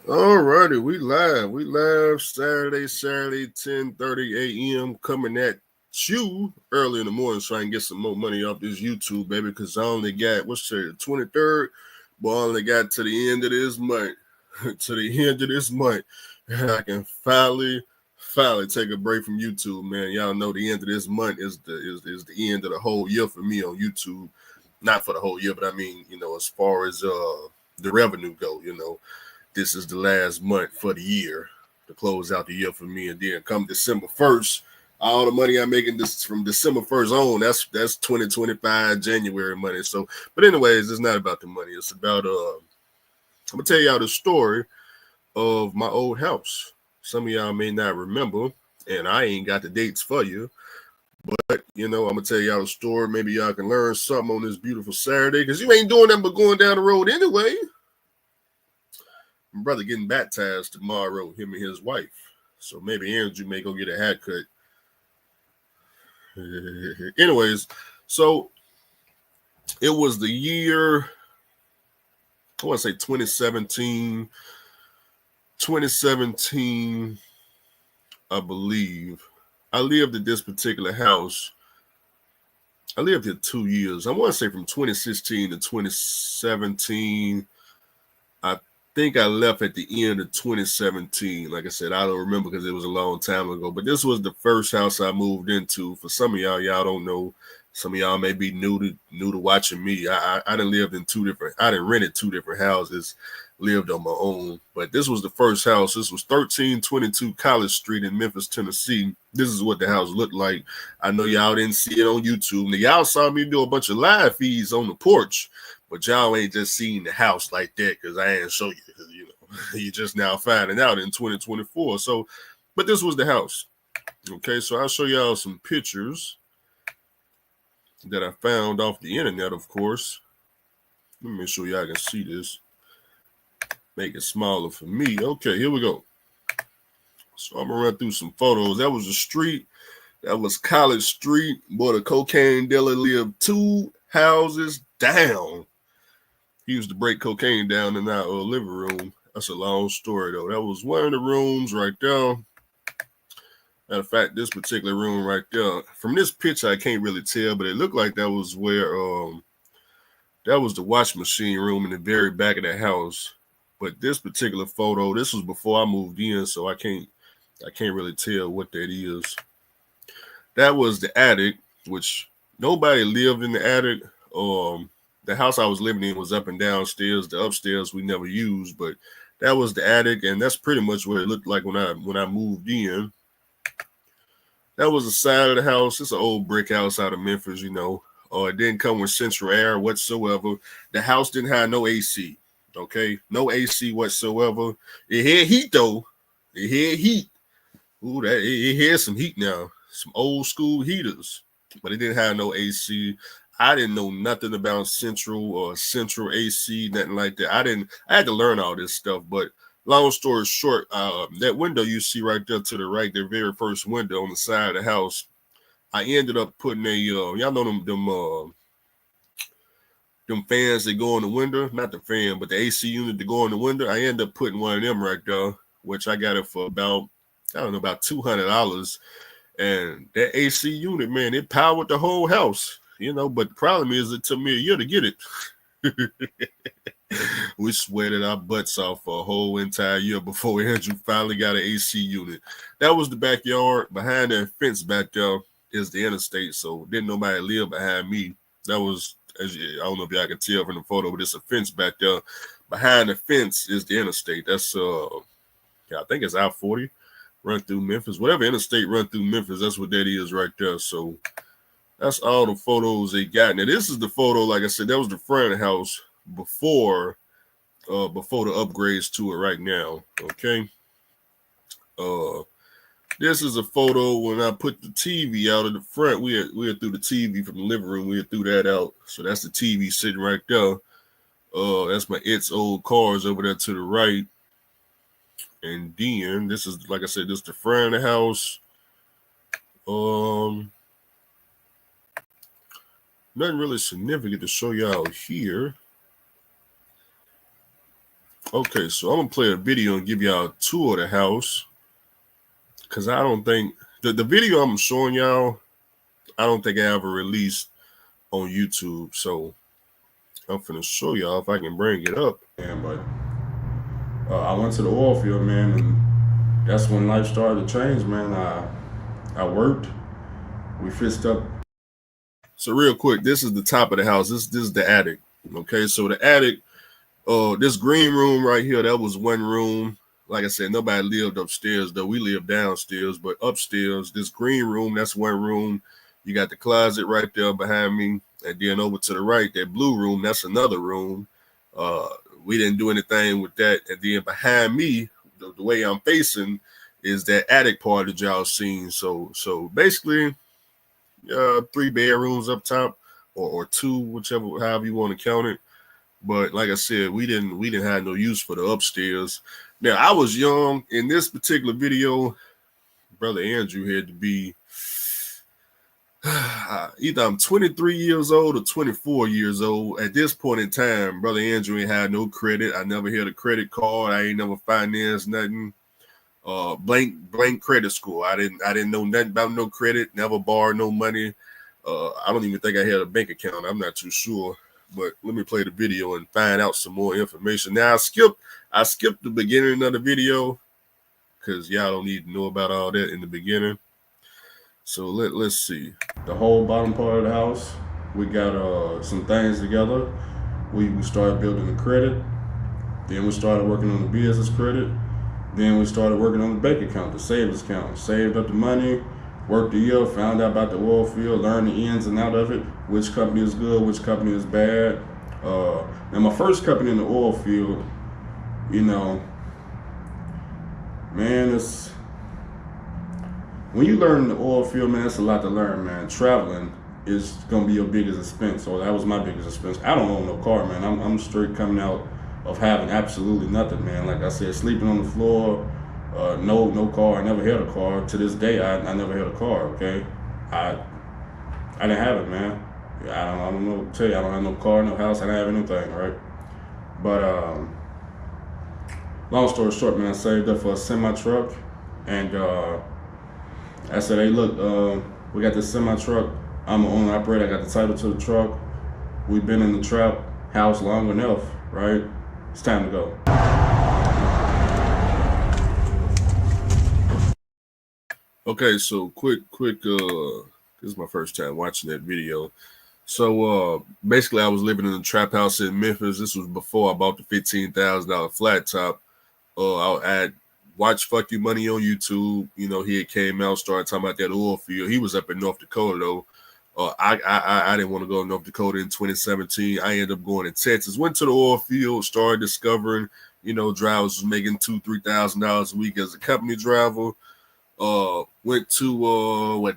All righty, we live. We live Saturday, 10:30 a.m. coming at you early in the morning so I can get some more money off this YouTube, baby, because I only got, what's the 23rd? But I only got to the end of this month. To the end of this month. And I can finally take a break from YouTube, man. Y'all know the end of this month is the end of the whole year for me on YouTube. Not for the whole year, but I mean, as far as the revenue go, this is the last month for the year to close out the year for me. And then come December 1st, all the money I'm making this from December 1st on, that's 2025 January money. So, but anyways, it's not about the money. It's about I'm gonna tell y'all the story of my old house. Some of y'all may not remember, and I ain't got the dates for you. But I'm gonna tell y'all the story. Maybe y'all can learn something on this beautiful Saturday, because you ain't doing nothing but going down the road anyway. My brother getting baptized tomorrow, him and his wife. So maybe Andrew may go get a haircut. Anyways, so it was the year, I want to say 2017. 2017, I believe. I lived at this particular house. I lived here 2 years. I want to say from 2016 to 2017. I think I left at the end of 2017. Like I said, I don't remember because it was a long time ago. But this was the first house I moved into. For some of y'all don't know. Some of y'all may be new to watching me. I done lived in I done rented two different houses, lived on my own. But this was the first house. This was 1322 College Street in Memphis, Tennessee. This is what the house looked like. I know y'all didn't see it on YouTube. Now, y'all saw me do a bunch of live feeds on the porch. But y'all ain't just seen the house like that because I ain't show you. Because, you just now finding out in 2024. So, but this was the house. Okay, so I'll show y'all some pictures that I found off the internet, of course. Let me make sure y'all can see this. Make it smaller for me. Okay, here we go. So I'm going to run through some photos. That was the street. That was College Street. Boy, the cocaine dealer lived 2 houses down. He used to break cocaine down in our living room. That's a long story, though. That was one of the rooms right there. Matter of fact, this particular room right there, from this picture, I can't really tell, but it looked like that was where, that was the wash machine room in the very back of the house. But this particular photo, this was before I moved in, so I can't really tell what that is. That was the attic, which nobody lived in the attic. The house I was living in was up and downstairs. The upstairs we never used, but that was the attic, and that's pretty much what it looked like when I moved in. That was the side of the house. It's an old brick house out of Memphis, it didn't come with central air whatsoever. The house didn't have no AC, okay? No AC whatsoever. It had heat, though. It had heat. Ooh, it had some heat now. Some old school heaters. But it didn't have no AC. I didn't know nothing about central AC, nothing like that. I had to learn all this stuff, but long story short, that window you see right there to the right, the very first window on the side of the house, I ended up putting y'all know them fans that go in the window, not the fan, but the AC unit that go in the window. I ended up putting one of them right there, which I got it for about $200. And that AC unit, man, it powered the whole house, but the problem is it took me a year to get it. We sweated our butts off for a whole entire year before Andrew finally got an AC unit. That was the backyard. Behind that fence back there is the interstate, so didn't nobody live behind me. That was, I don't know if y'all can tell from the photo, but it's a fence back there. Behind the fence is the interstate. That's I think it's I-40. Run through Memphis, whatever interstate run through Memphis, that's what that is right there. So that's all the photos they got. Now this is the photo, like I said, that was the front of the house before the upgrades to it right now. Okay. This is a photo when I put the TV out of the front. We had threw the TV from the living room. We had threw that out. So that's the TV sitting right there. That's my old cars over there to the right. And then this is, like I said, this is the front of the house. Nothing really significant to show y'all here. Okay, so I'm gonna play a video and give y'all a tour of the house, because I don't think the video I'm showing y'all, I don't think I ever released on YouTube. So I'm finna show y'all if I can bring it up. Man, but I went to the oil field, man, and that's when life started to change, man. I worked. We fixed up. So real quick, this is the top of the house. This is the attic. Okay, so the attic, this green room right here, that was one room. Like I said, nobody lived upstairs though. We lived downstairs, but upstairs, this green room, that's one room. You got the closet right there behind me, and then over to the right, that blue room, that's another room. Uh, we didn't do anything with that. And then behind me, the way I'm facing is that attic part that y'all seen. So basically, 3 bedrooms up top, or 2, whichever, however you want to count it. But like I said, we didn't have no use for the upstairs. Now I was young in this particular video. Brother Andrew had to be either I'm 23 years old or 24 years old. At this point in time, Brother Andrew ain't had no credit. I never had a credit card. I ain't never financed nothing. Blank credit score. I didn't know nothing about no credit. Never borrowed no money. I don't even think I had a bank account. I'm not too sure. But let me play the video and find out some more information. Now I skipped the beginning of the video because y'all don't need to know about all that in the beginning. So let's see. The whole bottom part of the house, we got some things together. We started building the credit. Then we started working on the business credit. Then we started working on the bank account, the savings account. Saved up the money, worked the year, found out about the oil field, learned the ins and out of it, which company is good, which company is bad. Now my first company in the oil field, you know, man, it's when you learn in the oil field, man, it's a lot to learn, man. Traveling is gonna be your biggest expense. So that was my biggest expense. I don't own no car, man. I'm straight coming out of having absolutely nothing, man. Like I said, sleeping on the floor, no car. I never had a car. To this day, I never had a car. Okay, I didn't have it, man. I don't know what to tell you. I don't have no car, no house. I didn't have anything, right? But long story short, man, I saved up for a semi truck, and I said, hey, look, we got this semi truck. I'm an owner operator. I got the title to the truck. We've been in the trap house long enough, right? It's time to go. Okay, so quick, this is my first time watching that video. So basically I was living in a trap house in Memphis. This was before I bought the $15,000 flat top. I watched Fuck You Money on YouTube. You know, he had came out, started talking about that oil field. He was up in North Dakota though. I didn't want to go to North Dakota in 2017. I ended up going to Texas. Went to the oil field, started discovering, you know, drivers was making $2,000-$3,000 a week as a company driver. Went to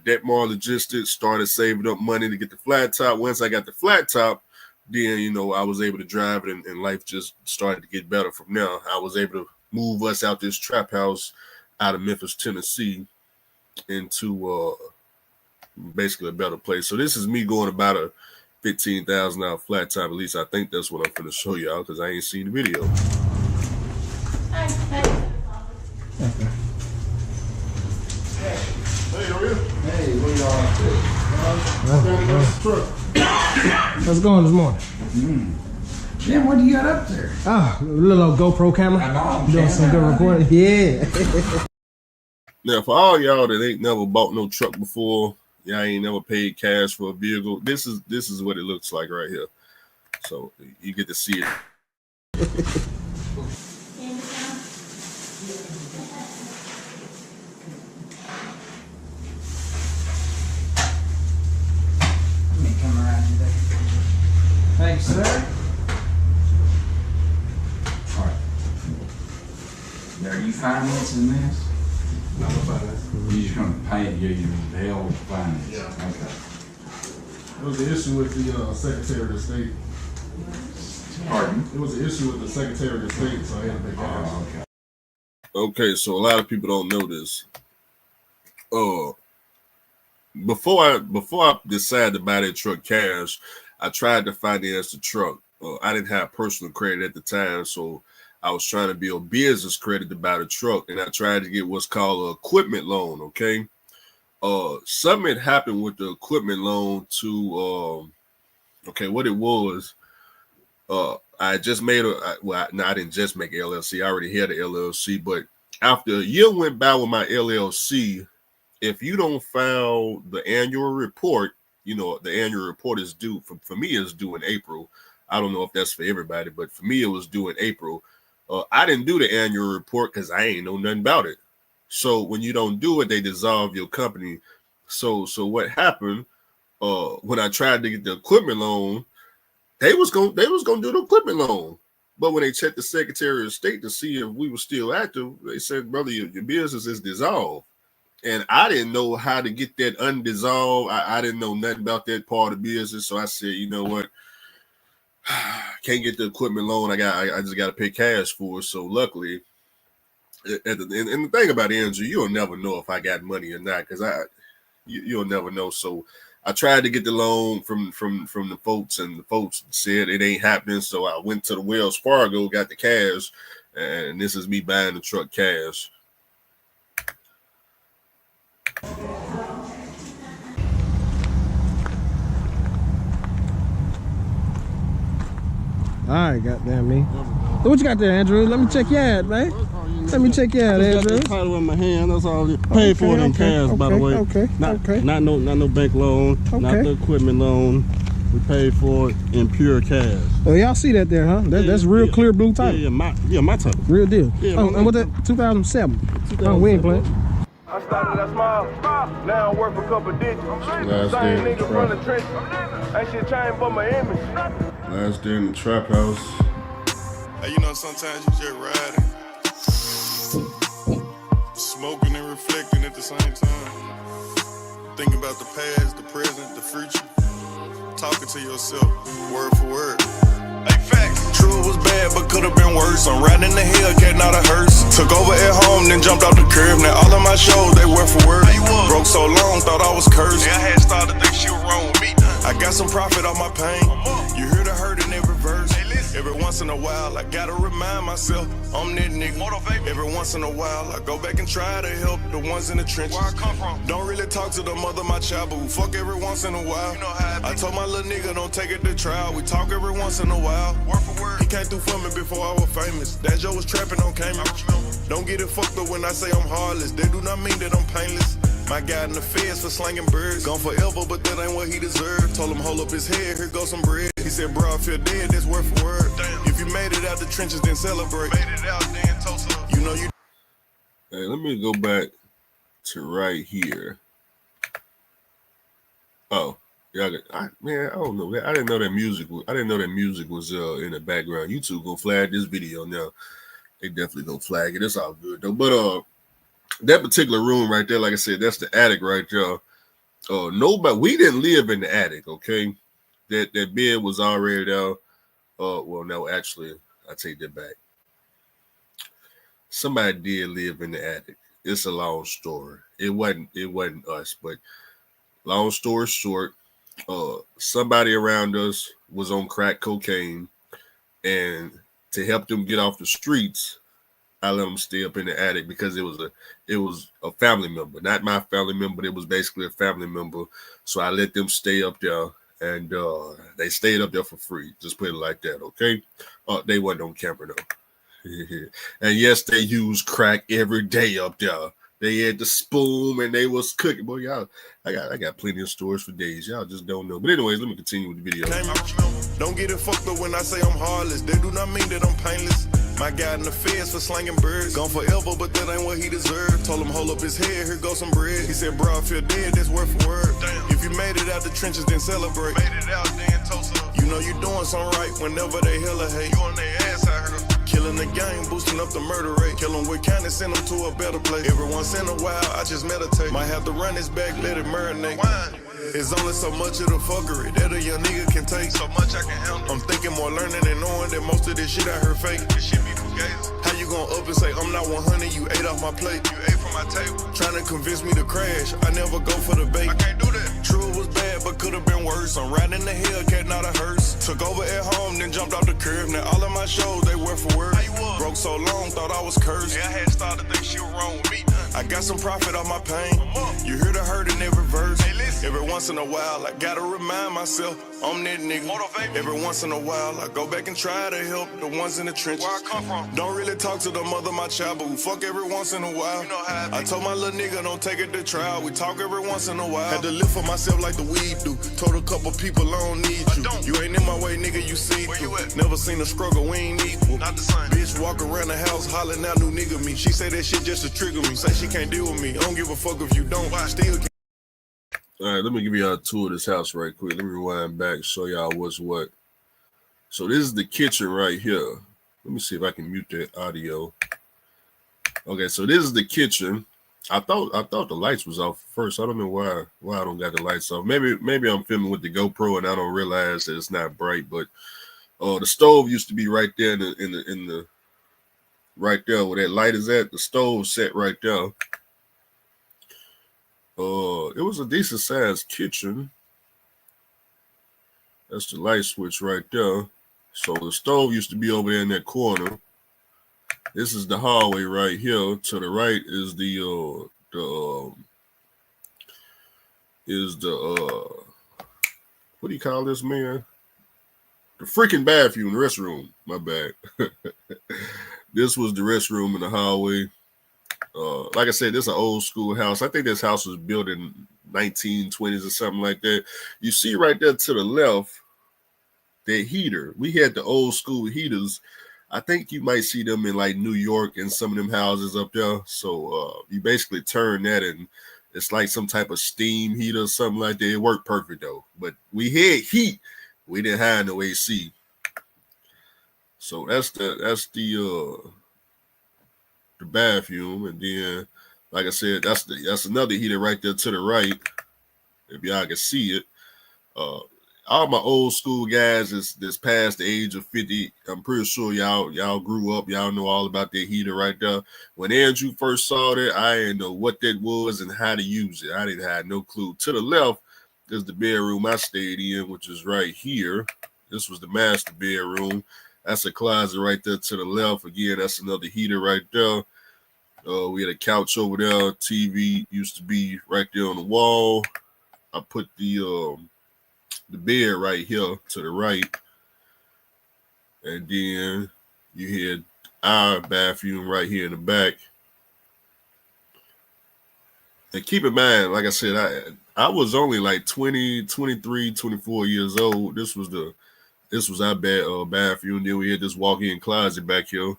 Detmar Logistics, started saving up money to get the flat top. Once I got the flat top, then, you know, I was able to drive it, and life just started to get better from there. I was able to move us out this trap house out of Memphis, Tennessee, into basically a better place. So this is me going about a $15,000 flat top. At least I think that's what I'm going to show y'all, because I ain't seen the video. Hey, what y'all How's it going this morning? Damn, what do you got up there? Oh, a little old GoPro camera. I know. Doing some good recording. Yeah. Now, for all y'all that ain't never bought no truck before, y'all ain't never paid cash for a vehicle, this is what it looks like right here. So you get to see it. Let me come around today. Thanks, sir. All right. Are you financing this? No, I'm fine. You just gonna pay it, give you the hell finance? Yeah. Okay. It was an issue with the Secretary of State. Pardon? It was an issue with the Secretary of State, so I had to pay cash. Oh, okay. Okay, so a lot of people don't know this. Before I decided to buy that truck cash, I tried to finance the truck. I didn't have personal credit at the time, so I was trying to build business credit to buy the truck, and I tried to get what's called an equipment loan. Okay, something had happened with the equipment loan to okay, what it was. I just made I didn't just make an LLC. I already had an LLC, but after a year went by with my LLC, if you don't file the annual report, you know, the annual report is due, for me, it's due in April. I don't know if that's for everybody, but for me, it was due in April. I didn't do the annual report because I ain't know nothing about it. So when you don't do it, they dissolve your company. So what happened, when I tried to get the equipment loan, they was gonna do the equipment loan. But when they checked the Secretary of State to see if we were still active, they said, brother, your business is dissolved. And I didn't know how to get that undissolved. I didn't know nothing about that part of the business. So I said, you know what? Can't get the equipment loan. I just got to pay cash for it. So luckily, and the thing about it, Andrew, you'll never know if I got money or not, because you'll never know. So I tried to get the loan from the folks, and the folks said it ain't happening. So I went to the Wells Fargo, got the cash, and this is me buying the truck cash. All right, goddamn me. So what you got there, Andrew? Let me check your ad, man. Let me check your ad, Andrew. Got the title in my hand. That's all. Paid for it in cash, by the way. Not no bank loan. Not the equipment loan. We paid for it in pure cash. Oh, y'all see that there, huh? That's real clear blue title. Yeah, my title. Real deal. Yeah, and what that? 2007. Oh, we ain't playing. I started at small, now I work for a couple digits. Same nigga from the trenches. Ain't shit changed but my image. Last day in the trap house. Hey, you know, sometimes you just riding, smoking and reflecting at the same time. Thinking about the past, the present, the future. Talking to yourself, word for word. Hey, facts. True, it was bad, but could've been worse. I'm riding in the Hellcat, not a hearse. Took over at home, then jumped off the curb. Now all of my shows, they word for word. Broke so long, thought I was cursed. Yeah, I had started to think she was wrong with me. I got some profit off my pain. You hear the hurt in every verse. Every once in a while, I gotta remind myself I'm that nigga. Every once in a while, I go back and try to help the ones in the trenches. Where I come from. Don't really talk to the mother, my child, but we fuck every once in a while. You know how I told my little nigga, don't take it to trial. We talk every once in a while. Word for word. He came through for me before I was famous. That Joe was trapping on camera. Don't get it fucked up when I say I'm heartless. They do not mean that I'm painless. My guy in the feds for slanging birds. Gone forever, but that ain't what he deserved. Told him hold up his head, here goes some bread. He said, bro, I feel dead, that's word for word. Damn. If you made it out the trenches, then celebrate. Made it out, then toast up. You know you. Hey, let me go back to right here. Oh, yeah, man, I don't know. I didn't know that music was in the background. YouTube gonna flag this video now. They definitely gonna flag it. It's all good though. But that particular room right there, like I said, that's the attic right there. Nobody, we didn't live in the attic, okay? That bed was already there. Well, no, actually, I take that back. Somebody did live in the attic. It's a long story. It wasn't us, but long story short, somebody around us was on crack cocaine, and to help them get off the streets, I let them stay up in the attic because it was a family member, not my family member, but it was basically a family member. So I let them stay up there, and they stayed up there for free. Just put it like that, okay? They wasn't on camera though. And yes, they used crack every day up there. They had the spoon and they was cooking. Boy, y'all, I got plenty of stories for days. Y'all just don't know. But anyways, let me continue with the video. Don't get it fucked up when I say I'm heartless. They do not mean that I'm painless. My guy in the feds for slanging birds. Gone forever, but that ain't what he deserved. Told him hold up his head, here goes some bread. He said, bro, I feel dead, that's word for word. Damn. If you made it out the trenches, then celebrate. Made it out, then toast up. You know you doing something right whenever they hella hate. You on their ass, I heard. Killing the game, boosting up the murder rate. Kill them with kindness, send them to a better place. Every once in a while, I just meditate. Might have to run this back, let it marinate. It's only so much of the fuckery that a young nigga can take. So much I can handle. I'm thinking more learning and knowing that most of this shit I heard fake. This shit be fugazi. How you gon' up and say I'm not 100? You ate off my plate. You ate from my table. Trying to convince me to crash. I never go for the bait. I can't do that. True, it was bad, but could've been worse. I'm riding in the Hellcat, not a hearse. Took over at home, then jumped off the curb. Now all of my shows, they word for word. Broke so long, thought I was cursed. I had started to think she was wrong with me. I got some profit off my pain. You hear the hurt in every verse. Hey, listen. Every once in a while, I gotta remind myself I'm that nigga. Motivate me. Every once in a while, I go back and try to help the ones in the trenches. Where I come from. Don't really talk to the mother of my child, but we fuck every once in a while. You know how I I be. told my little nigga don't take it to trial. We talk every once in a while. Had to live for myself like the weed do. Told a couple people I don't need you. don't. You ain't in my way, nigga. You see Where you at? Never seen a struggle. We ain't equal. Not the same. Bitch walk around the house hollering out new nigga me. She say that shit just to trigger me. Say she can't deal with me. I don't give a fuck if you don't. Still can't. All right, let me give y'all a tour of this house right quick. Let me rewind back, show y'all what's what. So this is the kitchen right here. Let me see if I can mute that audio. Okay, so this is the kitchen. I thought the lights was off first. I don't know why I don't got the lights off. Maybe I'm filming with the GoPro and I don't realize that it's not bright. But the stove used to be right there in the right there where that light is at. The stove set right there. It was a decent sized kitchen. That's the light switch right there. So the stove used to be over there in that corner. This is the hallway right here. To the right is the what do you call this, man? The freaking bathroom, the restroom. My bad. This was the restroom in the hallway. Like I said, this is an old school house. I think this house was built in 1920s or something like that. You see right there to the left, that heater. We had the old school heaters. I think you might see them in like New York and some of them houses up there. So you basically turn that and it's like some type of steam heater or something like that. It worked perfect though. But we had heat. We didn't have no AC. So that's the bathroom, and then like I said, that's another heater right there to the right. If y'all can see it. All my old school guys that's past the age of 50. I'm pretty sure y'all grew up. Y'all know all about that heater right there. When Andrew first saw that, I didn't know what that was and how to use it. I didn't have no clue. To the left is the bedroom I stayed in, which is right here. This was the master bedroom. That's a closet right there to the left. Again, that's another heater right there. We had a couch over there. TV used to be right there on the wall. I put the bed right here to the right. And then you had our bathroom right here in the back. And keep in mind, like I said, I was only like 20, 23, 24 years old. This was our bathroom. Then we had this walk-in closet back here.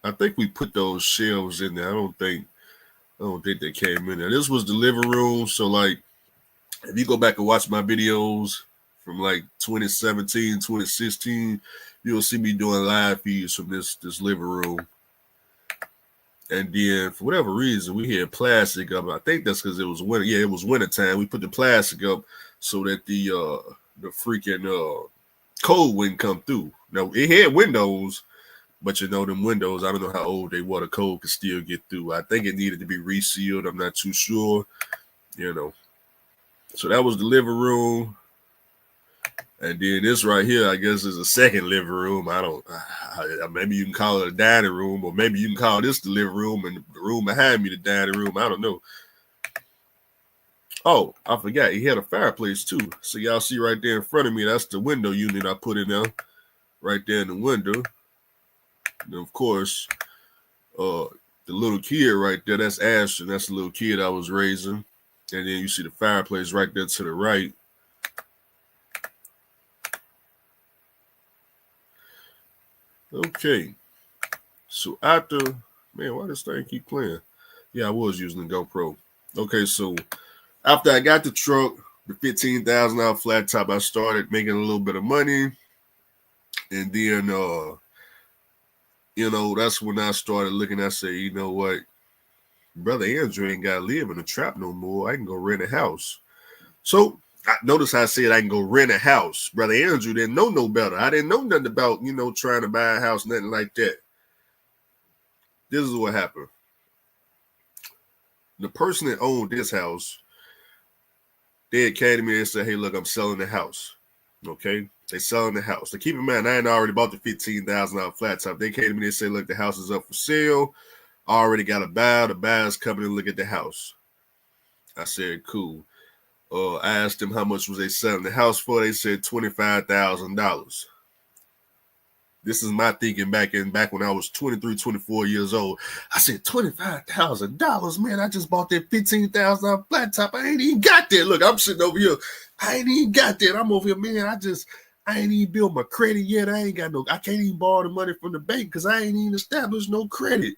I think we put those shelves in there. I don't think they came in there. This was the living room. So like, if you go back and watch my videos from like 2017, 2016, you'll see me doing live feeds from this living room. And then for whatever reason, we had plastic up. I think that's because it was winter. Yeah, it was winter time. We put the plastic up so that the freaking cold wouldn't come through. Now it had windows, but you know them windows, I don't know how old they were. The cold could still get through. I think it needed to be resealed. I'm not too sure. You know. So that was the living room. And then this right here, I guess, is a second living room. Maybe you can call it a dining room, or maybe you can call this the living room and the room behind me the dining room. I don't know. Oh, I forgot. He had a fireplace too. So y'all see right there in front of me, that's the window unit I put in there. Right there in the window. And of course, the little kid right there, that's Ashton. That's the little kid I was raising. And then you see the fireplace right there to the right. Okay. So after, man, why this thing keep playing? Yeah, I was using the GoPro. Okay, so after I got the truck, the $15,000 flat top, I started making a little bit of money. And then, that's when I started looking. I said, you know what? Brother Andrew ain't got to live in a trap no more. I can go rent a house. So I notice I said I can go rent a house. Brother Andrew didn't know no better. I didn't know nothing about, trying to buy a house, nothing like that. This is what happened. The person that owned this house, they came to me and said, hey, look, I'm selling the house. Okay. They selling the house. Now keep in mind, I ain't already bought the $15,000 flat top. They came to me and said, look, the house is up for sale. I already got a buyer. The buyer's coming to look at the house. I said, cool. I asked them how much was they selling the house for. They said $25,000. This is my thinking back when I was 23, 24 years old. I said, $25,000, man. I just bought that $15,000 flat top. I ain't even got that. Look, I'm sitting over here. I ain't even got that. I'm over here, man. I ain't even built my credit yet. I can't even borrow the money from the bank because I ain't even established no credit.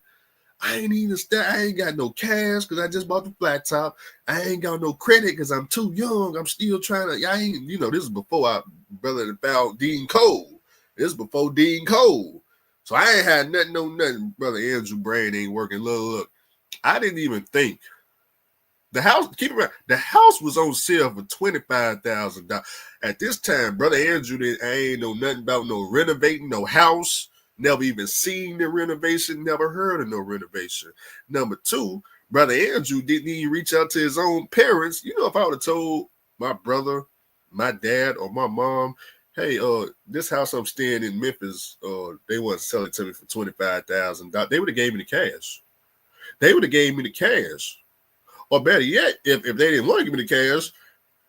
I ain't got no cash because I just bought the flat top. I ain't got no credit because I'm too young. I'm still trying to, this is before brother found Dean Cole. This is before Dean Cole. So I ain't had nothing. Brother Andrew brain ain't working. Look. I didn't even think. The house, keep in mind, the house was on sale for $25,000. At this time, Brother Andrew I ain't know nothing about no renovating, no house. Never even seen the renovation, never heard of no renovation. Number two, Brother Andrew didn't even reach out to his own parents. If I would have told my brother, my dad, or my mom, hey, this house I'm staying in Memphis, they want to sell it to me for $25,000, they would have gave me the cash. Or better yet, if they didn't want to give me the cash,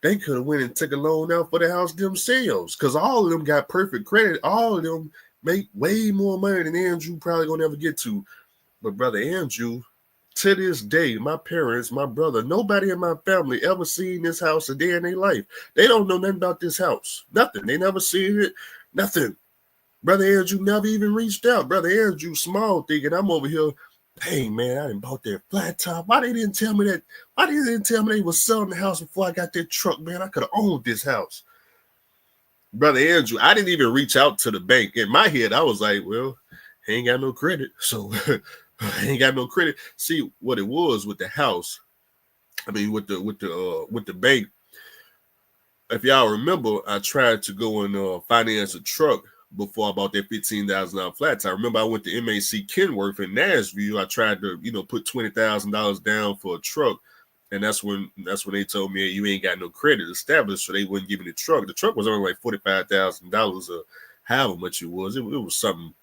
they could have went and took a loan out for the house themselves. Because all of them got perfect credit. All of them make way more money than Andrew probably gonna ever get to. But Brother Andrew, to this day, my parents, my brother, nobody in my family ever seen this house a day in their life. They don't know nothing about this house. Nothing. They never seen it. Nothing. Brother Andrew never even reached out. Brother Andrew, small thinking, I'm over here. Hey, man, I done bought that flat top. Why they didn't tell me that? Why they didn't tell me they was selling the house before I got that truck, man? I could have owned this house. Brother Andrew, I didn't even reach out to the bank. In my head, I was like, well, he ain't got no credit. So I ain't got no credit. See what it was with the house. I mean, with the bank. If y'all remember, I tried to go and finance a truck before I bought that $15,000 flat tire. I remember I went to MAC Kenworth in Nashville. I tried to, put $20,000 down for a truck. And that's when they told me, hey, you ain't got no credit established, so they wouldn't give me the truck. The truck was only like $45,000 or however much it was. It was something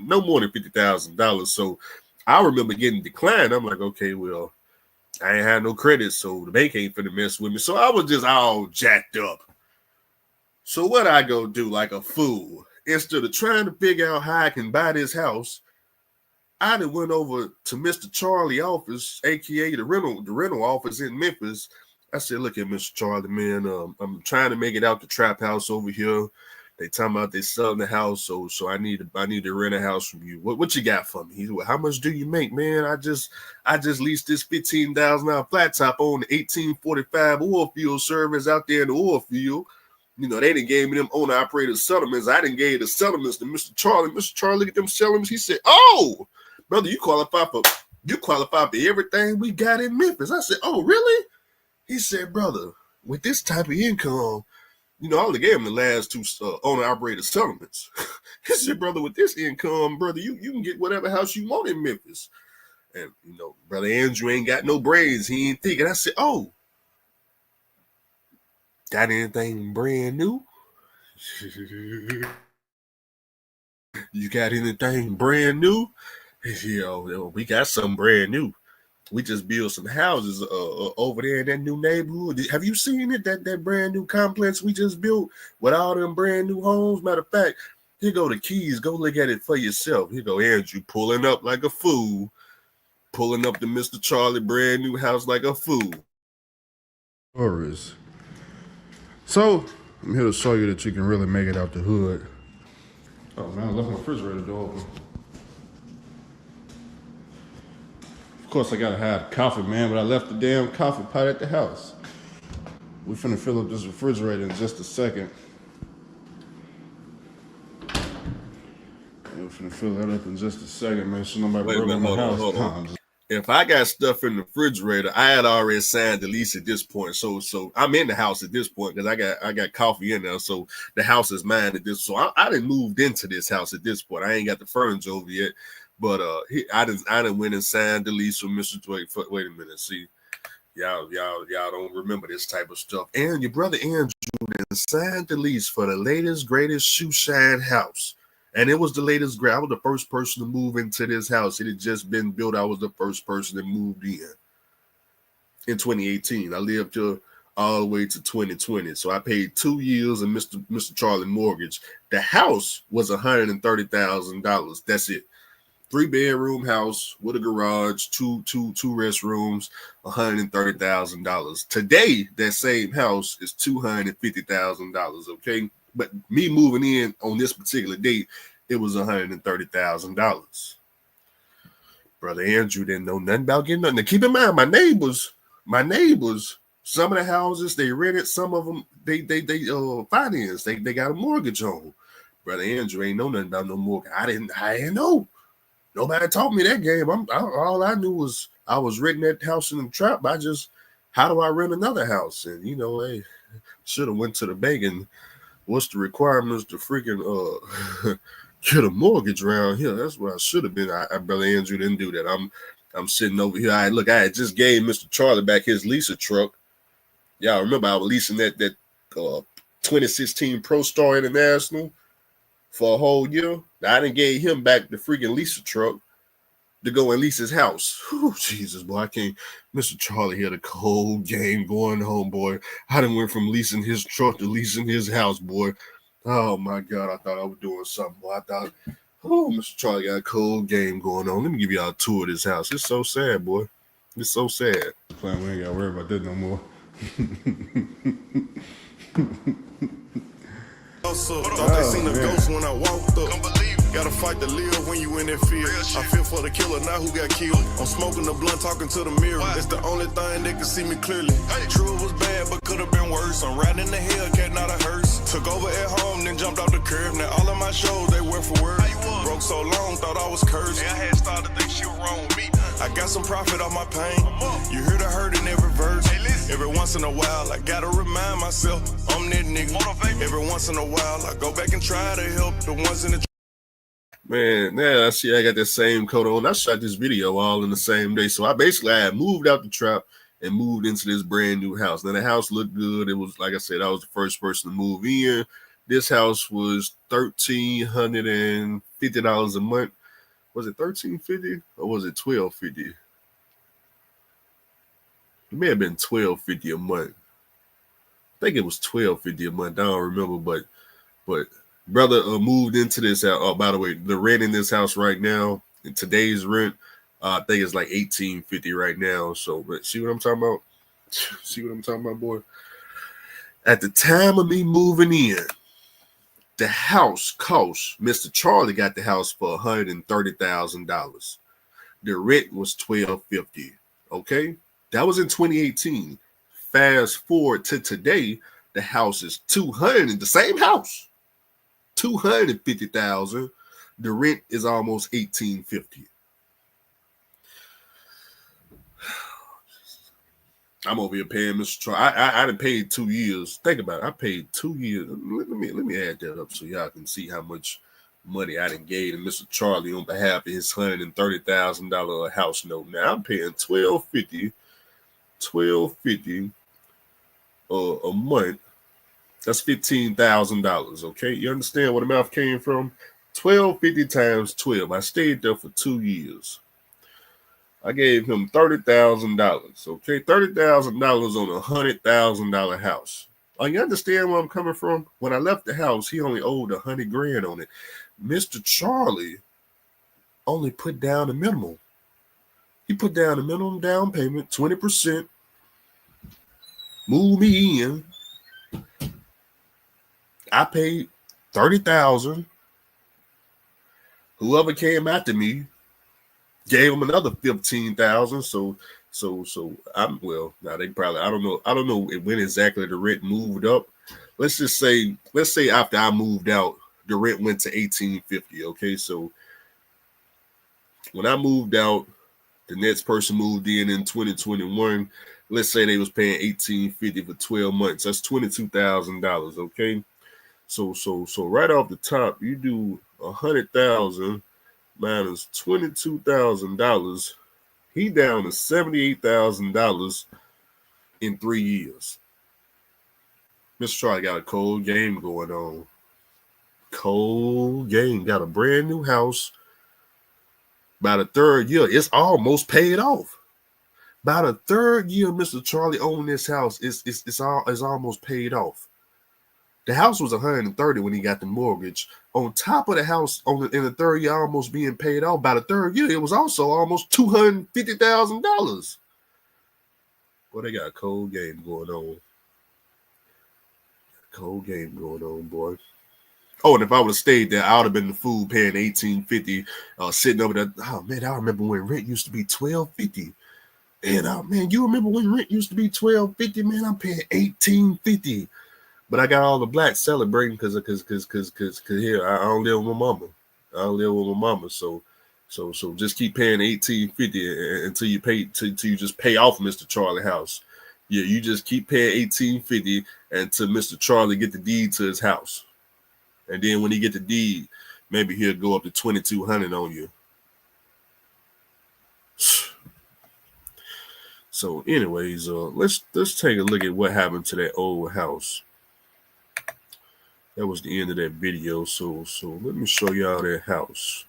no more than $50,000. So I remember getting declined. I'm like, okay, well, I ain't had no credit, so the bank ain't finna mess with me. So I was just all jacked up. So what I go do like a fool? Instead of trying to figure out how I can buy this house, I done went over to Mr. Charlie office, aka the rental office in Memphis. I said, look at Mr. Charlie, man. I'm trying to make it out the trap house over here. They talking about they selling the house, so I need to rent a house from you. What you got for me? He said, well, how much do you make, man? I just leased this $15,000 flat top on the 1845 oil field service out there in the oil field. They done gave me them owner-operated settlements. I done gave the settlements to Mr. Charlie. Mr. Charlie, look at them settlements. He said, oh, brother, you qualify for everything we got in Memphis. I said, oh, really? He said, brother, with this type of income, I only gave him the last two owner-operated settlements. He said, brother, with this income, brother, you can get whatever house you want in Memphis. And, Brother Andrew ain't got no brains. He ain't thinking. I said, oh, got anything brand new? You got anything brand new? We got something brand new. We just built some houses over there in that new neighborhood. Have you seen it? That brand new complex we just built with all them brand new homes. Matter of fact, here go the keys. Go look at it for yourself. Here go Andrew pulling up like a fool, pulling up to Mr. Charlie brand new house like a fool. So I'm here to show you that you can really make it out the hood. Oh man, I left my refrigerator door open. Of course, I gotta have coffee, man, but I left the damn coffee pot at the house. We finna fill up this refrigerator in just a second. We're finna fill that up in just a second, man. So nobody broke in my house. Hold on. If I got stuff in the refrigerator, I had already signed the lease at this point. So I'm in the house at this point because I got coffee in there. So the house is mine at this. So I done moved into this house at this point. I ain't got the furniture over yet. But I done went and signed the lease with Mr. Wait a minute. See, Y'all don't remember this type of stuff. And your brother Andrew then signed the lease for the latest, greatest shoe shine house. And it was the latest. I was the first person to move into this house. It had just been built. I was the first person that moved in 2018. I lived here all the way to 2020. So I paid 2 years of Mr. Charlie mortgage. The house was $130,000. That's it. 3-bedroom house with a garage, two restrooms, $130,000. Today, that same house is $250,000. Okay, but me moving in on this particular date, it was $130,000. Brother Andrew didn't know nothing about getting nothing. Now, keep in mind, my neighbors, some of the houses they rented, some of them they financed. They got a mortgage on. Brother Andrew ain't know nothing about no mortgage. I didn't know. Nobody taught me that game. All I knew was I was renting that house in the trap. How do I rent another house? And hey, should have went to the bank and what's the requirements to freaking get a mortgage around here? That's what I should have been. Brother Andrew didn't do that. I'm sitting over here. I had just gave Mr. Charlie back his leaser truck. Y'all remember I was leasing that 2016 Pro Star International for a whole year. I didn't gave him back the freaking leaser truck to go and lease his house. Whew, Jesus, boy, I can't. Mr. Charlie had a cold game going home, boy. I done went from leasing his truck to leasing his house, boy. Oh, my God, I thought I was doing something, boy. Mr. Charlie got a cold game going on. Let me give y'all a tour of this house. It's so sad, boy. It's so sad. We ain't got to worry about that no more. Thought they seen a ghost when I walked up. Gotta fight to live when you in that field. I feel for the killer now who got killed. I'm smoking the blunt, talking to the mirror. That's the only thing that can see me clearly. True, it was bad, but could have been worse. I'm riding in the Hellcat, not a hearse. Took over at home, then jumped off the curb. Now all of my shows, they word for word. Broke so long, thought I was cursed. I had started to think shit was wrong with me. I got some profit off my pain. You hear the hurt in every verse. Every once in a while, I gotta remind myself I'm that nigga. Every once in a while, I go back and try to help the ones in the. Man, now I see I got that same coat on. I shot this video all in the same day. So I had moved out the trap and moved into this brand new house. Now the house looked good. It was, like I said, I was the first person to move in. This house was $1,350 a month. Was it $1,350 or was it $1,250? It may have been $1,250 a month. I think it was $1,250 a month. I don't remember, but brother moved into this house. Oh, by the way, the rent in this house right now, in today's rent, I think it's like $1,850 right now. So, but see what I'm talking about? See what I'm talking about, boy? At the time of me moving in, the house cost, Mr. Charlie got the house for $130,000. The rent was $1,250. Okay, that was in 2018. Fast forward to today, the house is $200,000. The same house, $250,000. The rent is almost $1,850. I'm over here paying Mr. Charlie. I done paid 2 years. Think about it. I paid 2 years. Let me add that up so y'all can see how much money I done gave to Mr. Charlie on behalf of his $130,000 house note. Now I'm paying $1,250 a month. That's $15,000. Okay, you understand where the math came from? $1,250 times 12. I stayed there for 2 years. I gave him $30,000. Okay, $30,000 on a $100,000 house. You understand where I'm coming from? When I left the house, he only owed $100,000 on it. Mr. Charlie only put down the minimum. He put down the minimum down payment, 20%. Moved me in. I paid $30,000. Whoever came after me gave him another $15,000. So I'm now they probably I don't know when exactly the rent moved up. Let's say after I moved out, the rent went to $1,850. Okay, so when I moved out, the next person moved in 2021. Let's say they was paying $1,850 for 12 months. That's $22,000. Okay, so right off the top, you do $100,000 minus $22,000. He down to $78,000 in 3 years. Mr. Charlie got a cold game going on. Cold game. Got a brand new house. By the third year, it's almost paid off. By the third year, Mr. Charlie owned this house, it's almost paid off. The house was $130 when he got the mortgage. On top of the house, in the third year, almost being paid off. By the third year, it was also almost $250,000. Boy, they got a cold game going on. Cold game going on, boy. Oh, and if I would have stayed there, I would have been the fool paying $18.50, sitting over there. Oh man, I remember when rent used to be $12.50. And man, you remember when rent used to be $12.50? Man, I'm paying $18.50. But I got all the blacks celebrating because here I don't live with my mama. I don't live with my mama, so just keep paying $18.50 until you just pay off Mr. Charlie house. Yeah, you just keep paying $18.50 until Mr. Charlie get the deed to his house, and then when he get the deed, maybe he'll go up to $2,200 on you. So, anyways, let's take a look at what happened to that old house. That was the end of that video. So let me show y'all that house.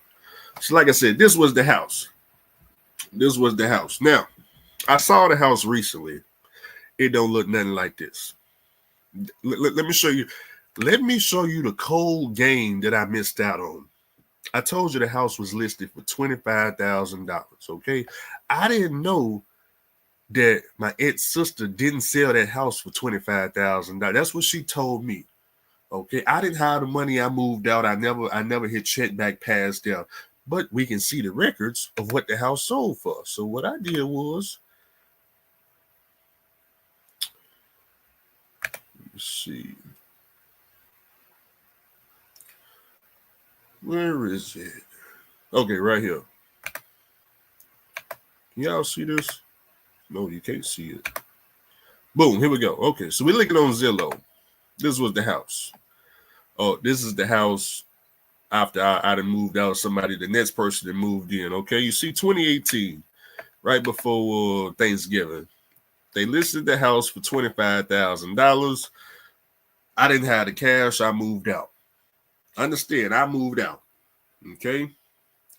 So like I said, this was the house. This was the house. Now, I saw the house recently. It don't look nothing like this. Let me show you. Let me show you the cold game that I missed out on. I told you the house was listed for $25,000. Okay, I didn't know that my ex-sister didn't sell that house for $25,000. That's what she told me. Okay, I didn't have the money. I moved out. I never hit check back past there. But we can see the records of what the house sold for. So what I did was, let's see. Where is it? Okay, right here. Can y'all see this? No, you can't see it. Boom, here we go. Okay, so we're looking on Zillow. This was the house. Oh, this is the house after I done moved out. Somebody, the next person that moved in. Okay, you see 2018, right before Thanksgiving. They listed the house for $25,000. I didn't have the cash. I moved out. Understand, I moved out. Okay.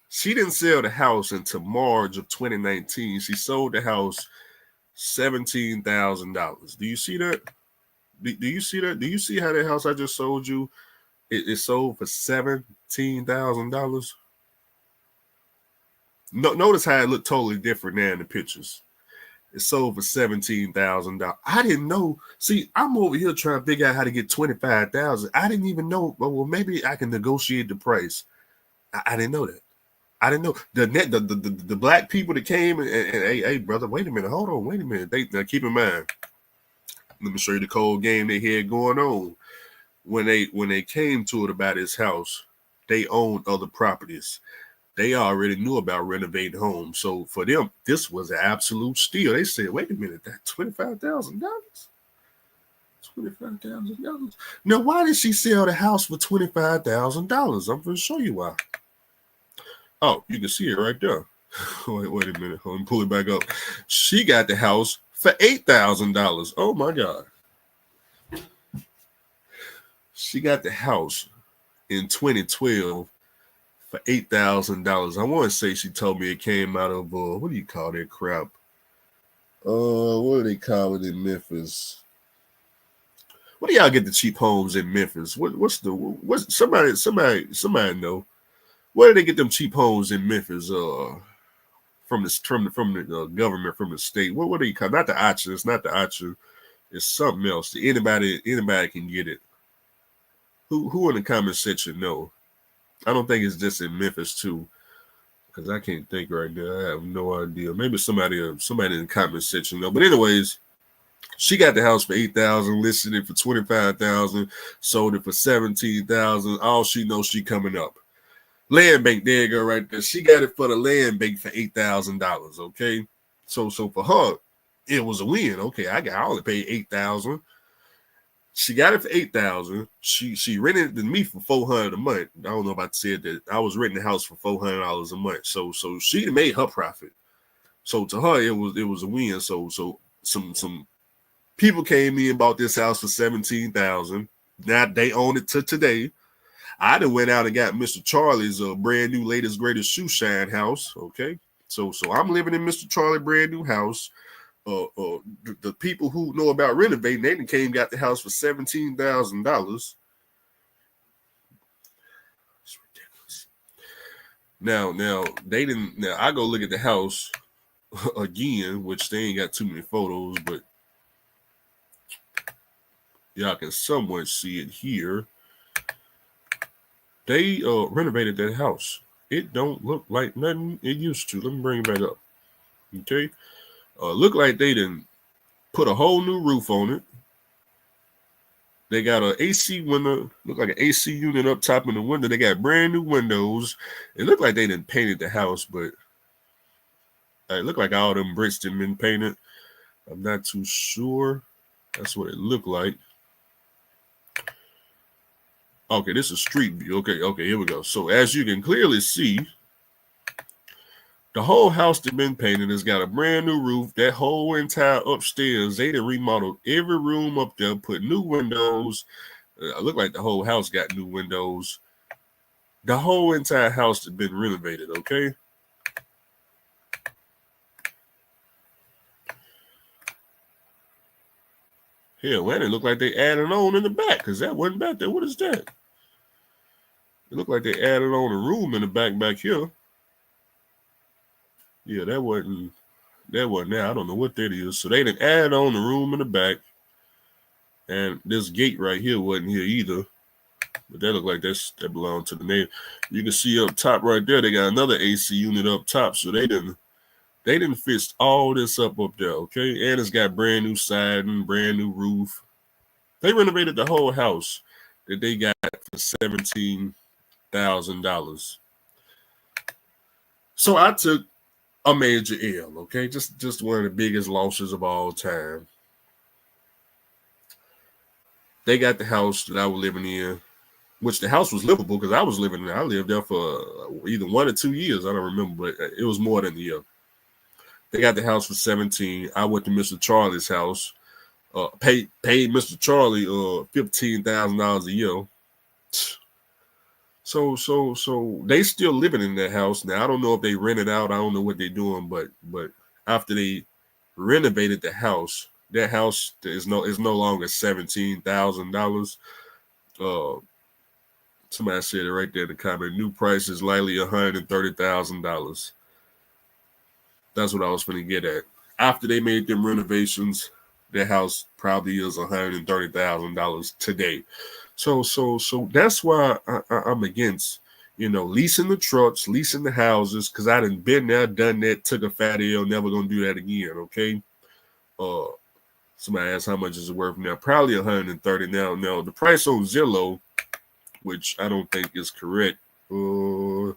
She didn't sell the house until March of 2019. She sold the house $17,000. Do you see that? Do you see that? Do you see how that house I just sold you? It sold for $17,000. Notice how it looked totally different now in the pictures. It sold for $17,000. I didn't know. See, I'm over here trying to figure out how to get $25,000. I didn't even know. Well, maybe I can negotiate the price. I didn't know that. I didn't know the black people that came and hey brother, wait a minute, hold on, wait a minute. Now keep in mind. Let me show you the cold game they had going on. When they came to it about his house, they owned other properties. They already knew about renovating homes. So for them, this was an absolute steal. They said, wait a minute, that's $25,000? $25,000. Now, why did she sell the house for $25,000? I'm going to show you why. Oh, you can see it right there. Wait a minute. Let me pull it back up. She got the house for $8,000. Oh, my God. She got the house in 2012 for $8,000. I want to say she told me it came out of, what do you call that crap? What do they call it in Memphis? What do y'all get the cheap homes in Memphis? What's somebody know? Where do they get them cheap homes in Memphis? From the government, from the state. What do you call? Not the auction. It's not the auction. It's something else. Anybody can get it. Who in the comment section know? I don't think it's just in Memphis too, because I can't think right now. I have no idea. Maybe somebody in the comment section know. But anyways, she got the house for $8,000, listed it for $25,000, sold it for $17,000. All she knows, she coming up. Land bank, there you go, right there. She got it for the land bank for $8,000. Okay, so for her, it was a win. Okay, I only paid $8,000. She got it for $8,000. She rented it to me for $400 a month. I don't know if I said that. I was renting the house for $400 a month. So she made her profit. So to her, it was a win. So some People came in and bought this house for $17,000. Now they own it to today. I done went out and got Mr. Charlie's brand new latest greatest shoe shine house. Okay, so I'm living in Mr. Charlie brand new house. The people who know about renovating, they came and got the house for $17,000. It's ridiculous. Now they didn't. Now I go look at the house again, which they ain't got too many photos, but y'all can somewhat see it here. They renovated that house. It don't look like nothing it used to. Let me bring it back up. Okay. Look like they didn't put a whole new roof on it. They got an AC window, look like an AC unit up top in the window. They got brand new windows. It looked like they didn't painted the house, but it looked like all them bricks didn't been painted. I'm not too sure. That's what it looked like. Okay, this is street view. Okay, here we go. So as you can clearly see, the whole house that been painted has got a brand new roof. That whole entire upstairs, they done remodeled every room up there, put new windows. It looked like the whole house got new windows. The whole entire house has been renovated, okay? Hell, man, it looked like they added on in the back, because that wasn't back there. What is that? It looked like they added on a room in the back here. Yeah, that wasn't there. I don't know what that is. So they didn't add on the room in the back. And this gate right here wasn't here either. But that looked like that belonged to the neighbor. You can see up top right there, they got another AC unit up top. So they didn't fix all this up there, okay? And it's got brand new siding, brand new roof. They renovated the whole house that they got for $17,000. So I took a major L, okay? Just one of the biggest losses of all time. They got the house that I was living in, which the house was livable because I was living there. I lived there for either 1 or 2 years. I don't remember, but it was more than a year. They got the house for 17. I went to Mr. Charlie's house, paid Mr. Charlie $15,000 a year. So they still living in that house now. I don't know if they rent it out. I don't know what they're doing, but after they renovated the house, that house is no longer $17,000. Somebody said it right there in the comment. New price is likely $130,000. That's what I was going to get at. After they made them renovations, their house probably is $130,000 today. So that's why I'm against, leasing the trucks, leasing the houses, because I done been there, done that, took a fat L, never gonna do that again. Okay. Somebody asked how much is it worth now? Probably $130 now. Now the price on Zillow, which I don't think is correct. Zillow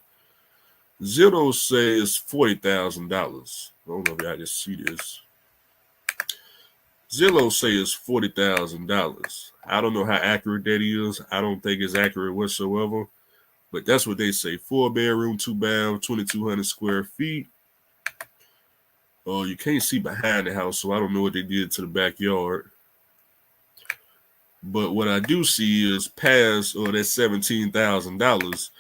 says $40,000. I don't know if y'all can see this. Zillow says $40,000. I don't know how accurate that is. I don't think it's accurate whatsoever. But that's what they say. 4-bedroom, 2-bath, 2,200 square feet. You can't see behind the house, so I don't know what they did to the backyard. But what I do see is past that $17,000,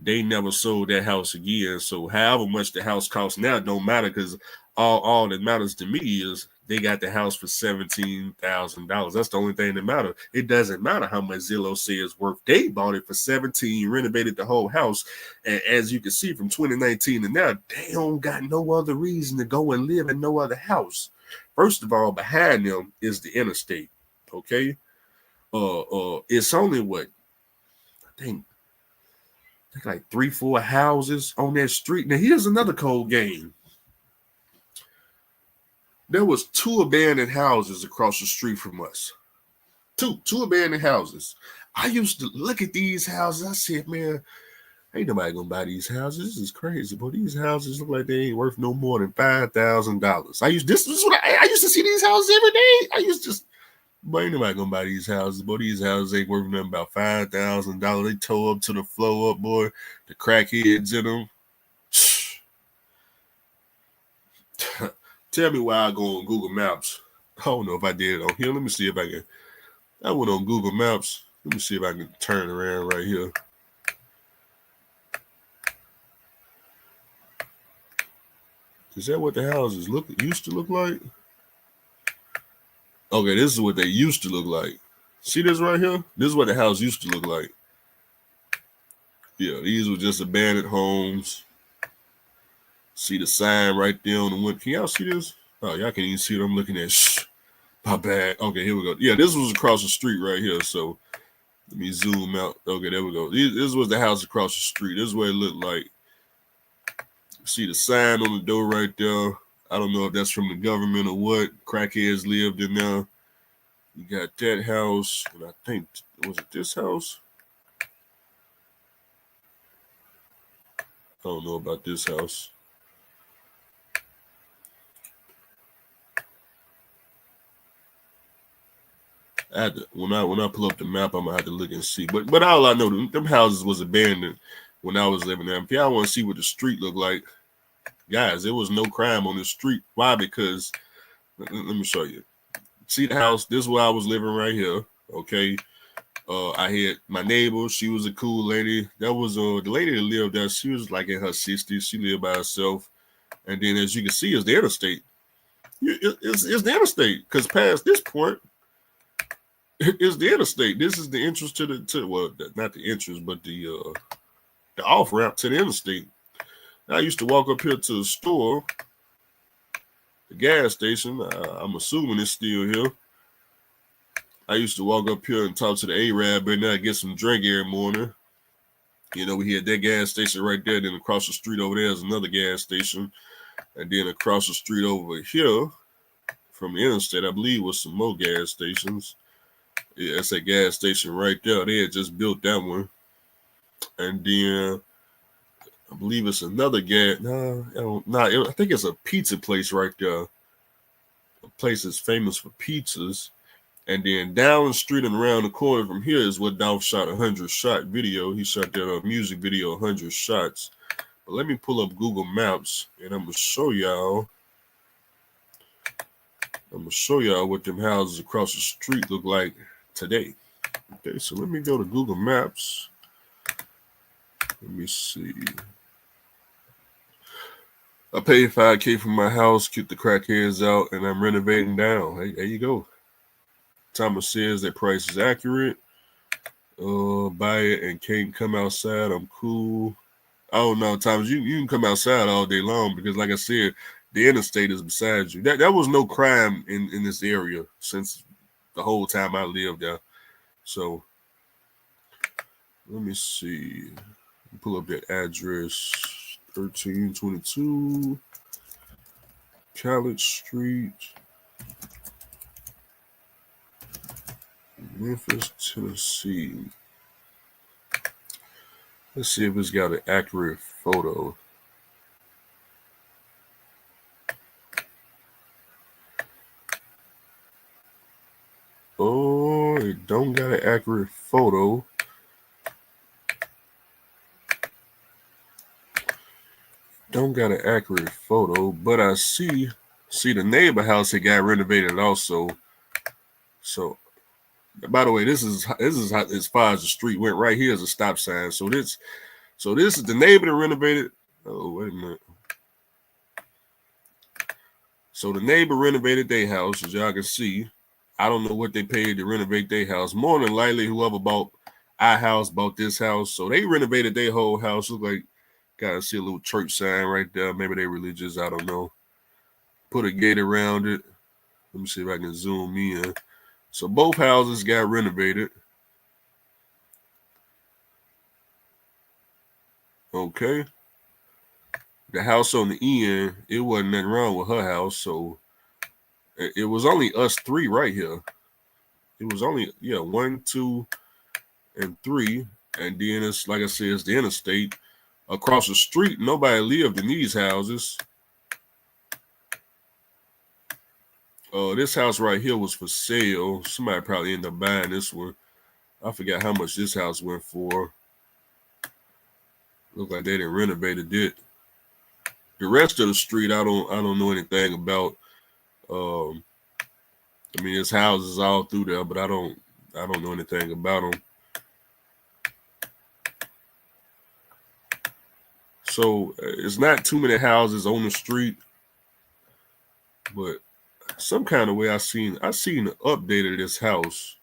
they never sold that house again. So however much the house costs now don't matter, because all that matters to me is they got the house for $17,000. That's the only thing that matters. It doesn't matter how much Zillow says it's worth. They bought it for 17, renovated the whole house. And as you can see from 2019 and now, they don't got no other reason to go and live in no other house. First of all, behind them is the interstate. Okay. It's only what? I think like 3-4 houses on that street. Now here's another cold game. There was 2 abandoned houses across the street from us. Two abandoned houses. I used to look at these houses. I said, man, ain't nobody gonna buy these houses. This is crazy, but these houses look like they ain't worth no more than $5,000. I used to see these houses every day. But ain't nobody gonna buy these houses. Boy, these houses ain't worth nothing about $5,000. They tore up to the floor up, boy. The crackheads in them. Tell me why I go on Google Maps I don't know if I did it on here. Let me see if I can. I went on Google Maps. Let me see if I can turn around right here. Is that what the houses used to look like? Okay, this is what they used to look like. See this right here? This is what the house used to look like. Yeah, these were just abandoned homes. See the sign right there on the window. Can y'all see this? Oh, y'all can't even see what I'm looking at. Shh, my bad. Okay, here we go. Yeah, this was across the street right here. So let me zoom out. Okay, there we go. This was the house across the street. This is what it looked like. See the sign on the door right there. I don't know if that's from the government or what. Crackheads lived in there. You got that house. And I think, was it this house? I don't know about this house. When I pull up the map, I'm gonna have to look and see. But all I know, them houses was abandoned when I was living there. If y'all want to see what the street looked like, guys, there was no crime on the street. Why? Because let me show you. See the house? This is where I was living right here. Okay. I had my neighbor. She was a cool lady. That was the lady that lived there. She was like in her 60s. She lived by herself. And then, as you can see, is the interstate. It's the interstate. Because past this point, it's the interstate. This is the entrance to not the entrance, but the off ramp to the interstate. I used to walk up here to the store, the gas station. I'm assuming it's still here. I used to walk up here and talk to the Arab, and I get some drink every morning. You know, we had that gas station right there. Then across the street over there is another gas station, and then across the street over here from the interstate, I believe, was some more gas stations. Yeah, that's a gas station right there. They had just built that one. And then I believe it's another gas. I think it's a pizza place right there. A place that's famous for pizzas. And then down the street and around the corner from here is what Dolph shot 100-shot video. He shot that music video 100 shots. But let me pull up Google Maps and I'm going to show y'all. What them houses across the street look like today. Okay, so let me go to Google Maps. Let me see. I paid $5,000 for my house, keep the crackheads out, and I'm renovating down. Hey, there you go. Thomas says that price is accurate. Buy it and can't come outside. I'm cool. I don't know, Thomas. You can come outside all day long because, like I said, the interstate is beside you. That was no crime in this area since the whole time I lived there. So let me see. Pull up that address. 1322 College Street, Memphis, Tennessee. Let's see if it's got an accurate photo. Oh, it don't got an accurate photo. Don't got an accurate photo, but I see the neighbor house that got renovated also. So, by the way, this is how, as far as the street went. Right here is a stop sign. So this is the neighbor that renovated. Oh, wait a minute. So the neighbor renovated their house, as y'all can see. I don't know what they paid to renovate their house. More than likely, whoever bought our house bought this house. So they renovated their whole house. Look like, gotta see a little church sign right there. Maybe they're religious. I don't know. Put a gate around it. Let me see if I can zoom in. So both houses got renovated. Okay. The house on the end, it wasn't nothing wrong with her house. So it was only us three right here. It was only, 1, 2, and 3. And then it's, like I said, it's the interstate. Across the street, nobody lived in these houses. This house right here was for sale. Somebody probably ended up buying this one. I forgot how much this house went for. Look like they didn't renovate it. The rest of the street, I don't know anything about. I mean, there's houses all through there, but I don't know anything about them. So it's not too many houses on the street, but some kind of way I seen the update of this house.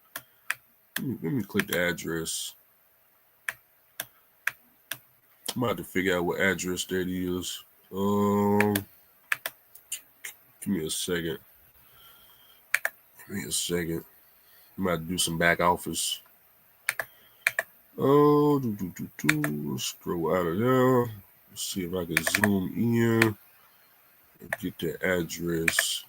Let me click the address. I'm about to figure out what address that is. Give me a second. I'm about to do some back office. Scroll out of there. Let's see if I can zoom in and get the address.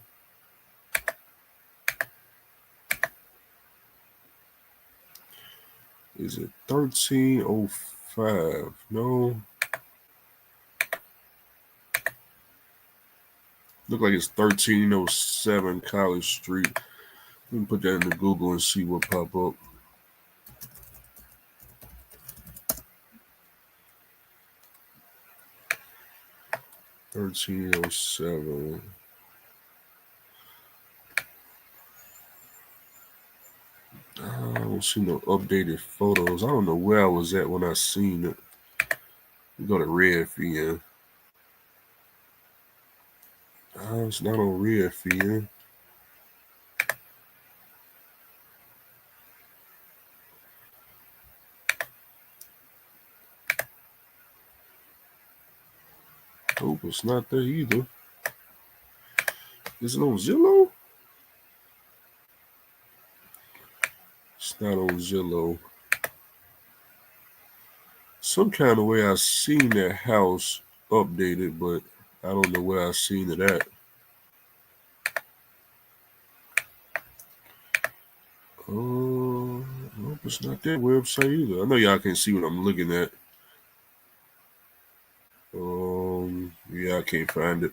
Is it 1305? No. Look like it's 1307 College Street. Let me put that into Google and see what pop up. $1307. I don't see no updated photos. I don't know where I was at when I seen it. We go to Redfin. It's not on Redfin. Nope, it's not there either. Is it on Zillow? It's not on Zillow. Some kind of way I seen that house updated, but I don't know where I seen it at. Nope, it's not that website either. I know y'all can't see what I'm looking at. Yeah, I can't find it.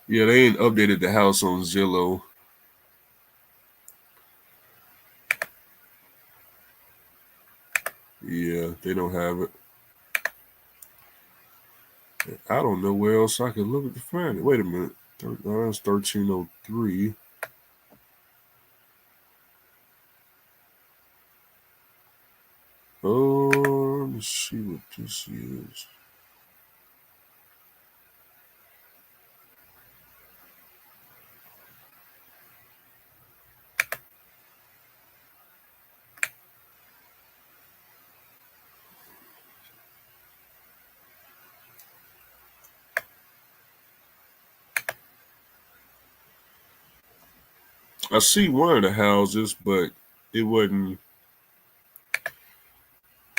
Yeah, they ain't updated the house on Zillow. Yeah, they don't have it. I don't know where else I can look to find it. Wait a minute. That's 1303. Let's see what this is. I see one of the houses, but it wasn't.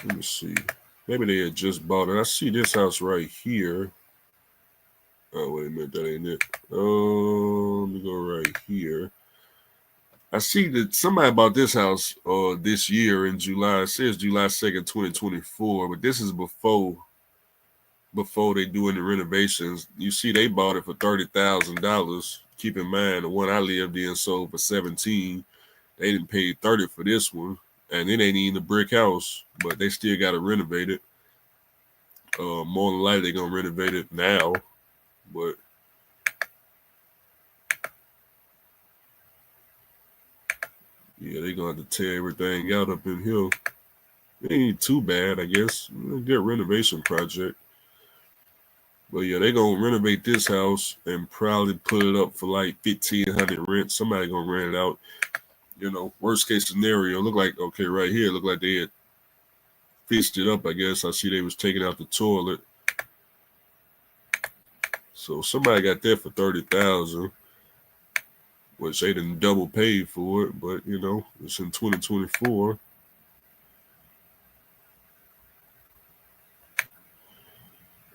Let me see. Maybe they had just bought it. I see this house right here. Oh, wait a minute. That ain't it. Let me go right here. I see that somebody bought this house this year in July. It says July 2nd, 2024, but this is before they do any renovations. You see they bought it for $30,000. Keep in mind the one I lived in sold for $17,000. They didn't pay $30,000 for this one, and it ain't even a brick house, but they still got to renovate it. More than likely they're gonna renovate it now, but yeah, they're gonna have to tear everything out up in here. It ain't too bad, I guess. A good renovation project. But yeah, they're gonna renovate this house and probably put it up for like $1,500 rent. Somebody gonna rent it out. You know, worst case scenario. Look like, okay, right here, look like they had fixed it up, I guess. I see they was taking out the toilet. So somebody got that for $30,000, which they didn't double pay for it, but you know, it's in 2024.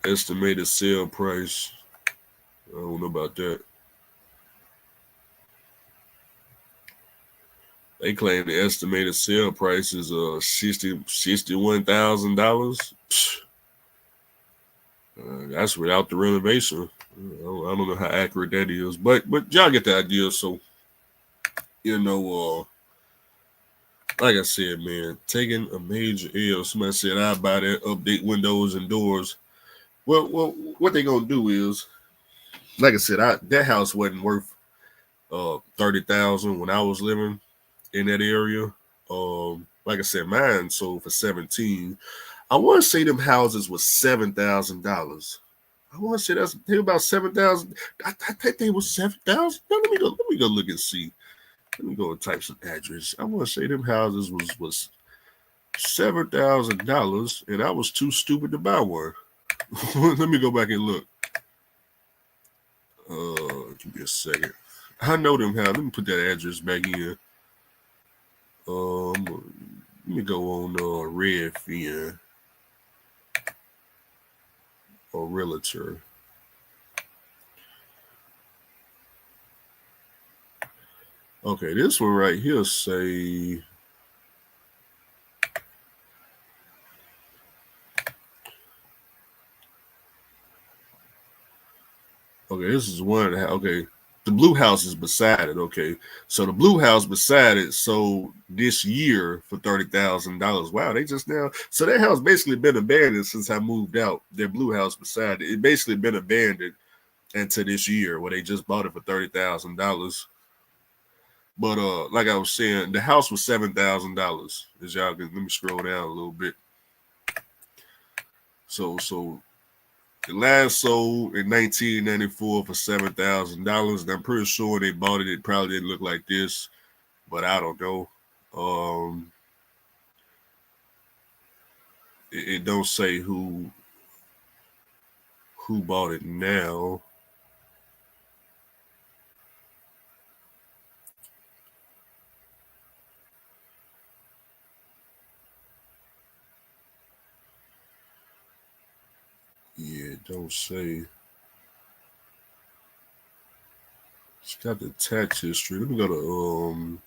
Estimated sale price. I don't know about that. They claim the estimated sale price is $61,000. That's without the renovation. I don't know how accurate that is, but y'all get the idea. So, you know, like I said, man, taking a major L. Somebody said I buy that, update windows and doors. Well, what they gonna do is, like I said, that house wasn't worth $30,000 when I was living in that area. Like I said, mine sold for 17. I want to say them houses was $7,000. I want to say they were about 7,000. I think they was 7,000. Let me go look and see. Let me go and type some address. I want to say them houses was $7,000, and I was too stupid to buy one. Let me go back and look. Give me a second. I know them houses. Let me put that address back in. Let me go on Redfin or Realtor. Okay, this one right here say okay, this is one. Okay, the blue house is beside it. Okay, so the blue house beside it sold this year for $30,000. Wow, they just now. So that house basically been abandoned since I moved out. Their blue house beside it, it basically been abandoned until this year, where they just bought it for $30,000. But like I was saying, the house was $7,000. As y'all can, let me scroll down a little bit. So the last sold in 1994 for $7,000, and I'm pretty sure they bought it. It probably didn't look like this, but I don't know. It don't say who bought it now. Yeah, it don't say. It's got the tax history. Let me go to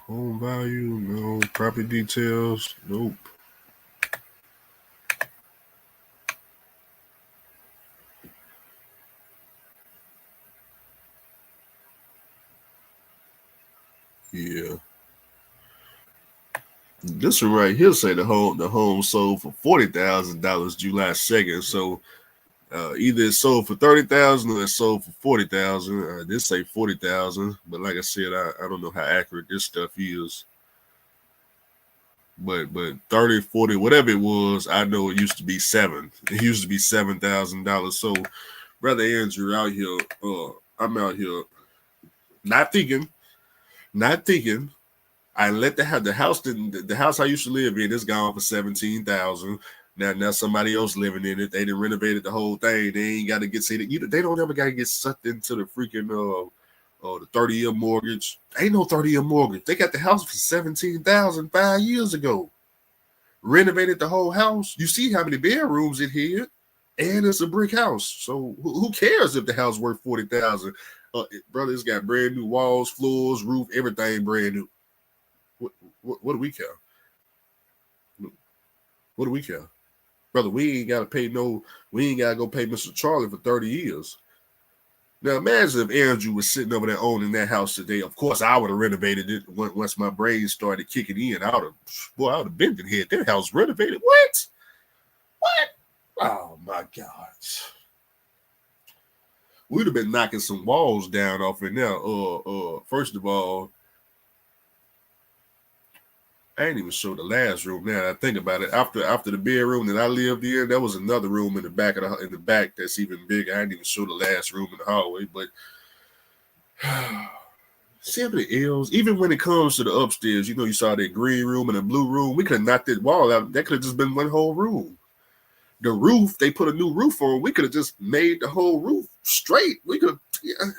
home value. No. Property details. Nope. Yeah. This one right here say the home sold for $40,000 July 2nd. So either it sold for $30,000 or it sold for $40,000. This say $40,000, but like I said, I don't know how accurate this stuff is. But 30, 40, whatever it was, I know it used to be $7,000. It used to be $7,000. So, brother Andrew, out here, I'm out here, not thinking. I let the house I used to live in is gone for $17,000. Now somebody else living in it. They done renovated the whole thing. They ain't got to get they don't ever got to get sucked into the freaking the 30-year mortgage. Ain't no 30-year mortgage. They got the house for $17,000 5 years ago. Renovated the whole house. You see how many bedrooms it had, and it's a brick house. So who cares if the house worth $40,000? Brother, it's got brand new walls, floors, roof, everything brand new. What do we care? What do we care? Brother, we ain't got to go pay Mr. Charlie for 30 years. Now, imagine if Andrew was sitting over there owning that house today. Of course, I would have renovated it once my brain started kicking in. I would have been in here. That house renovated. What? Oh, my God. We'd have been knocking some walls down off it now. First of all, I ain't even show the last room now that I think about it. After the bedroom that I lived in, there was another room in the back that's even bigger. I didn't even show the last room in the hallway, but see how many L's. Even when it comes to the upstairs, you saw that green room and the blue room. We could have knocked that wall out. That could have just been one whole room. The roof, they put a new roof on. We could have just made the whole roof straight. We could have.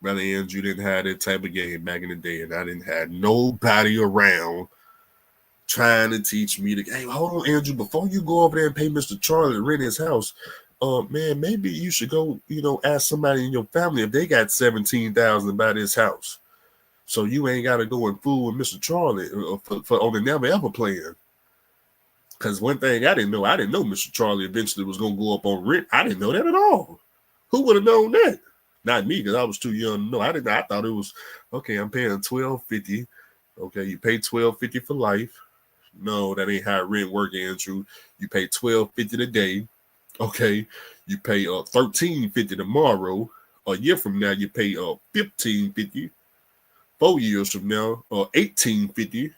Brother Andrew didn't have that type of game back in the day, and I didn't have nobody around trying to teach me hey, hold on, Andrew, before you go over there and pay Mr. Charlie to rent his house, man, maybe you should go, ask somebody in your family if they got $17,000 to buy this house. So you ain't got to go and fool with Mr. Charlie for on the never ever plan. Because one thing I didn't know Mr. Charlie eventually was going to go up on rent. I didn't know that at all. Who would have known that? Not me, because I was too young. No, I didn't. I thought it was okay. I'm paying $12.50. Okay, you pay $12.50 for life. No, that ain't how rent work, Andrew. You pay $12.50 a day. Okay, you pay $13.50 tomorrow. A year from now, you pay $15.50. 4 years from now, $18.50.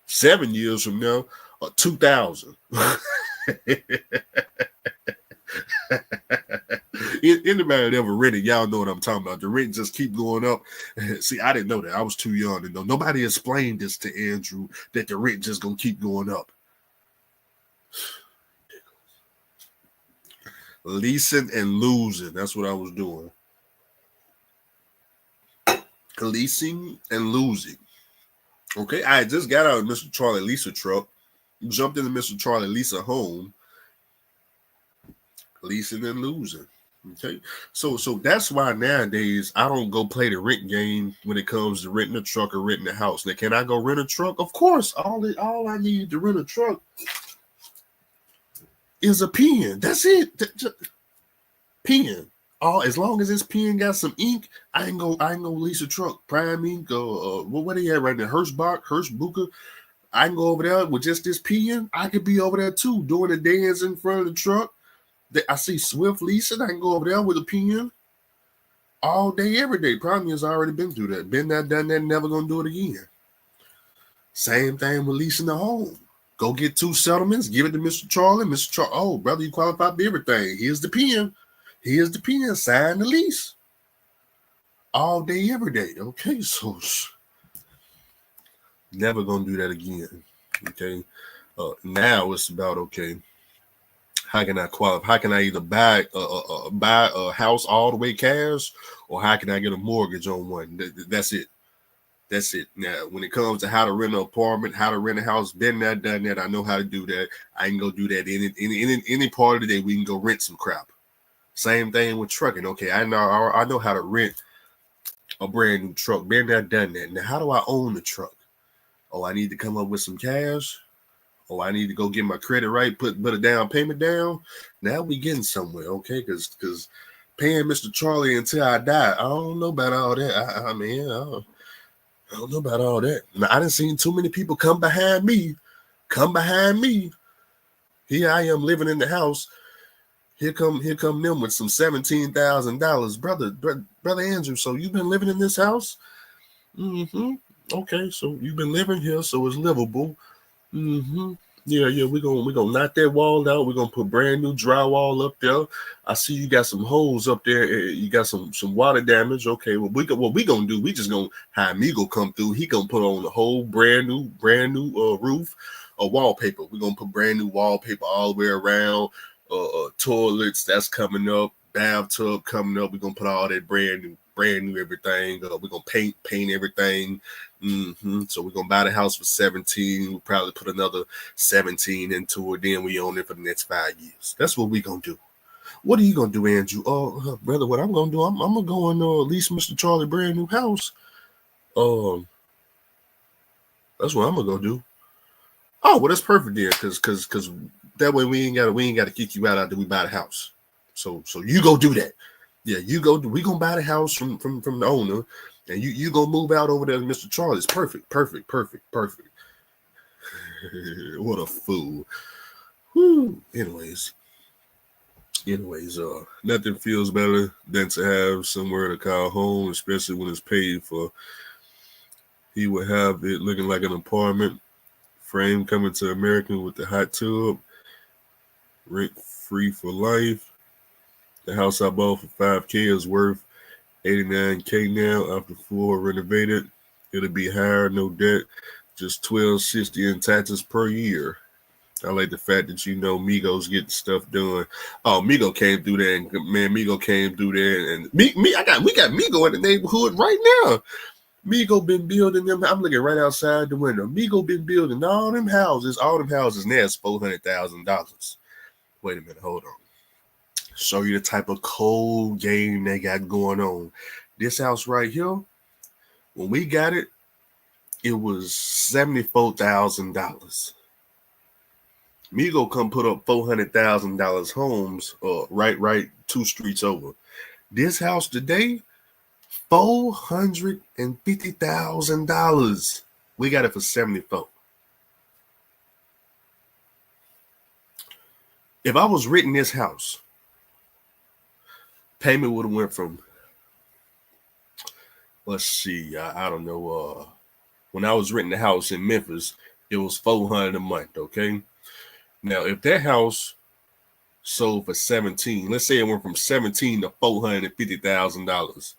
7 years from now, $2,000. Anybody that ever rented, y'all know what I'm talking about. The rent just keep going up. See, I didn't know that. I was too young to know. Nobody explained this to Andrew, that the rent just gonna keep going up. Leasing and losing. That's what I was doing. Leasing and losing. Okay, I just got out of Mr. Charlie Lisa truck, jumped into Mr. Charlie Lisa home, leasing and losing. Okay, so that's why nowadays I don't go play the rent game when it comes to renting a truck or renting a house. Now, can I go rent a truck? Of course. All I need to rent a truck is a pen. That's it. Pen. As long as this pen got some ink, I ain't gonna lease a truck. Prime Ink or what they have right now? Hirschbucher. I can go over there with just this pen. I could be over there too, doing a dance in front of the truck. I see Swift leasing. I can go over there with a pen all day, every day. Problem is, I already been through that. Been there, done that, never gonna do it again. Same thing with leasing a home. Go get 2 settlements, give it to Mr. Charlie. Mr. Charlie, oh, brother, you qualify for everything. Here's the pen. Here's the pen. Sign the lease. All day, every day. Okay, so never gonna do that again. Okay. Now it's about, okay, how can I qualify? How can I either buy a house all the way cash, or how can I get a mortgage on one? That's it. That's it. Now, when it comes to how to rent an apartment, how to rent a house, been there, done that. I know how to do that. I can go do that any part of the day. We can go rent some crap. Same thing with trucking. Okay, I know how to rent a brand new truck. Been there, done that. Now, how do I own the truck? Oh, I need to come up with some cash. Oh, I need to go get my credit right, put a down payment down. Now we getting somewhere, okay? Because paying Mr. Charlie until I die, I don't know about all that. I don't know about all that. Now, I done seen too many people come behind me. Here I am living in the house. Here come them with some $17,000. Brother Andrew, so you've been living in this house? Mm-hmm. Okay, so you've been living here, so it's livable. Mm-hmm. Yeah, we're gonna knock that wall out. We're gonna put brand new drywall up there. I see you got some holes up there. You got some water damage. Okay, what we gonna do? We just gonna have Migo come through. He gonna put on the whole brand new roof, wallpaper. We're gonna put brand new wallpaper all the way around. Toilets that's coming up. Bathtub coming up. We're gonna put all that brand new everything. We're gonna paint everything. Mm-hmm. So we're gonna buy the house for 17. We'll probably put another 17 into it. Then we own it for the next 5 years. That's what we're gonna do. What are you gonna do, Andrew? Oh, brother, what I'm gonna do? I'm gonna go and lease Mr. Charlie brand new house. That's what I'm gonna go do. Oh, well, that's perfect there, because that way we ain't gotta kick you out after we buy the house. So you go do that. Yeah, you go. We gonna buy the house from the owner, and you gonna move out over there to Mr. Charlie's. Perfect. What a fool. Whew. Anyways, nothing feels better than to have somewhere to call home, especially when it's paid for. He would have it looking like an apartment, frame coming to American with the hot tub, rent free for life. The house I bought for $5,000 is worth $89,000 now after full renovated. It'll be higher, no debt, just $1,260 in taxes per year. I like the fact that Migos getting stuff done. Oh, Migo came through there, and Migo came through there, and we got Migo in the neighborhood right now. Migo been building them. I'm looking right outside the window. Migo been building all them houses. All them houses now is $400,000. Wait a minute, hold on. Show you the type of cold game they got going on. This house right here, when we got it, it was $74,000. Migo come put up $400,000 homes, right 2 streets over. This house today, $450,000. We got it for 74. If I was renting this house, payment would have went from, let's see, I don't know. When I was renting the house in Memphis, it was $400 a month. Okay. Now, if that house sold for 17, let's say it went from 17 to $450,000.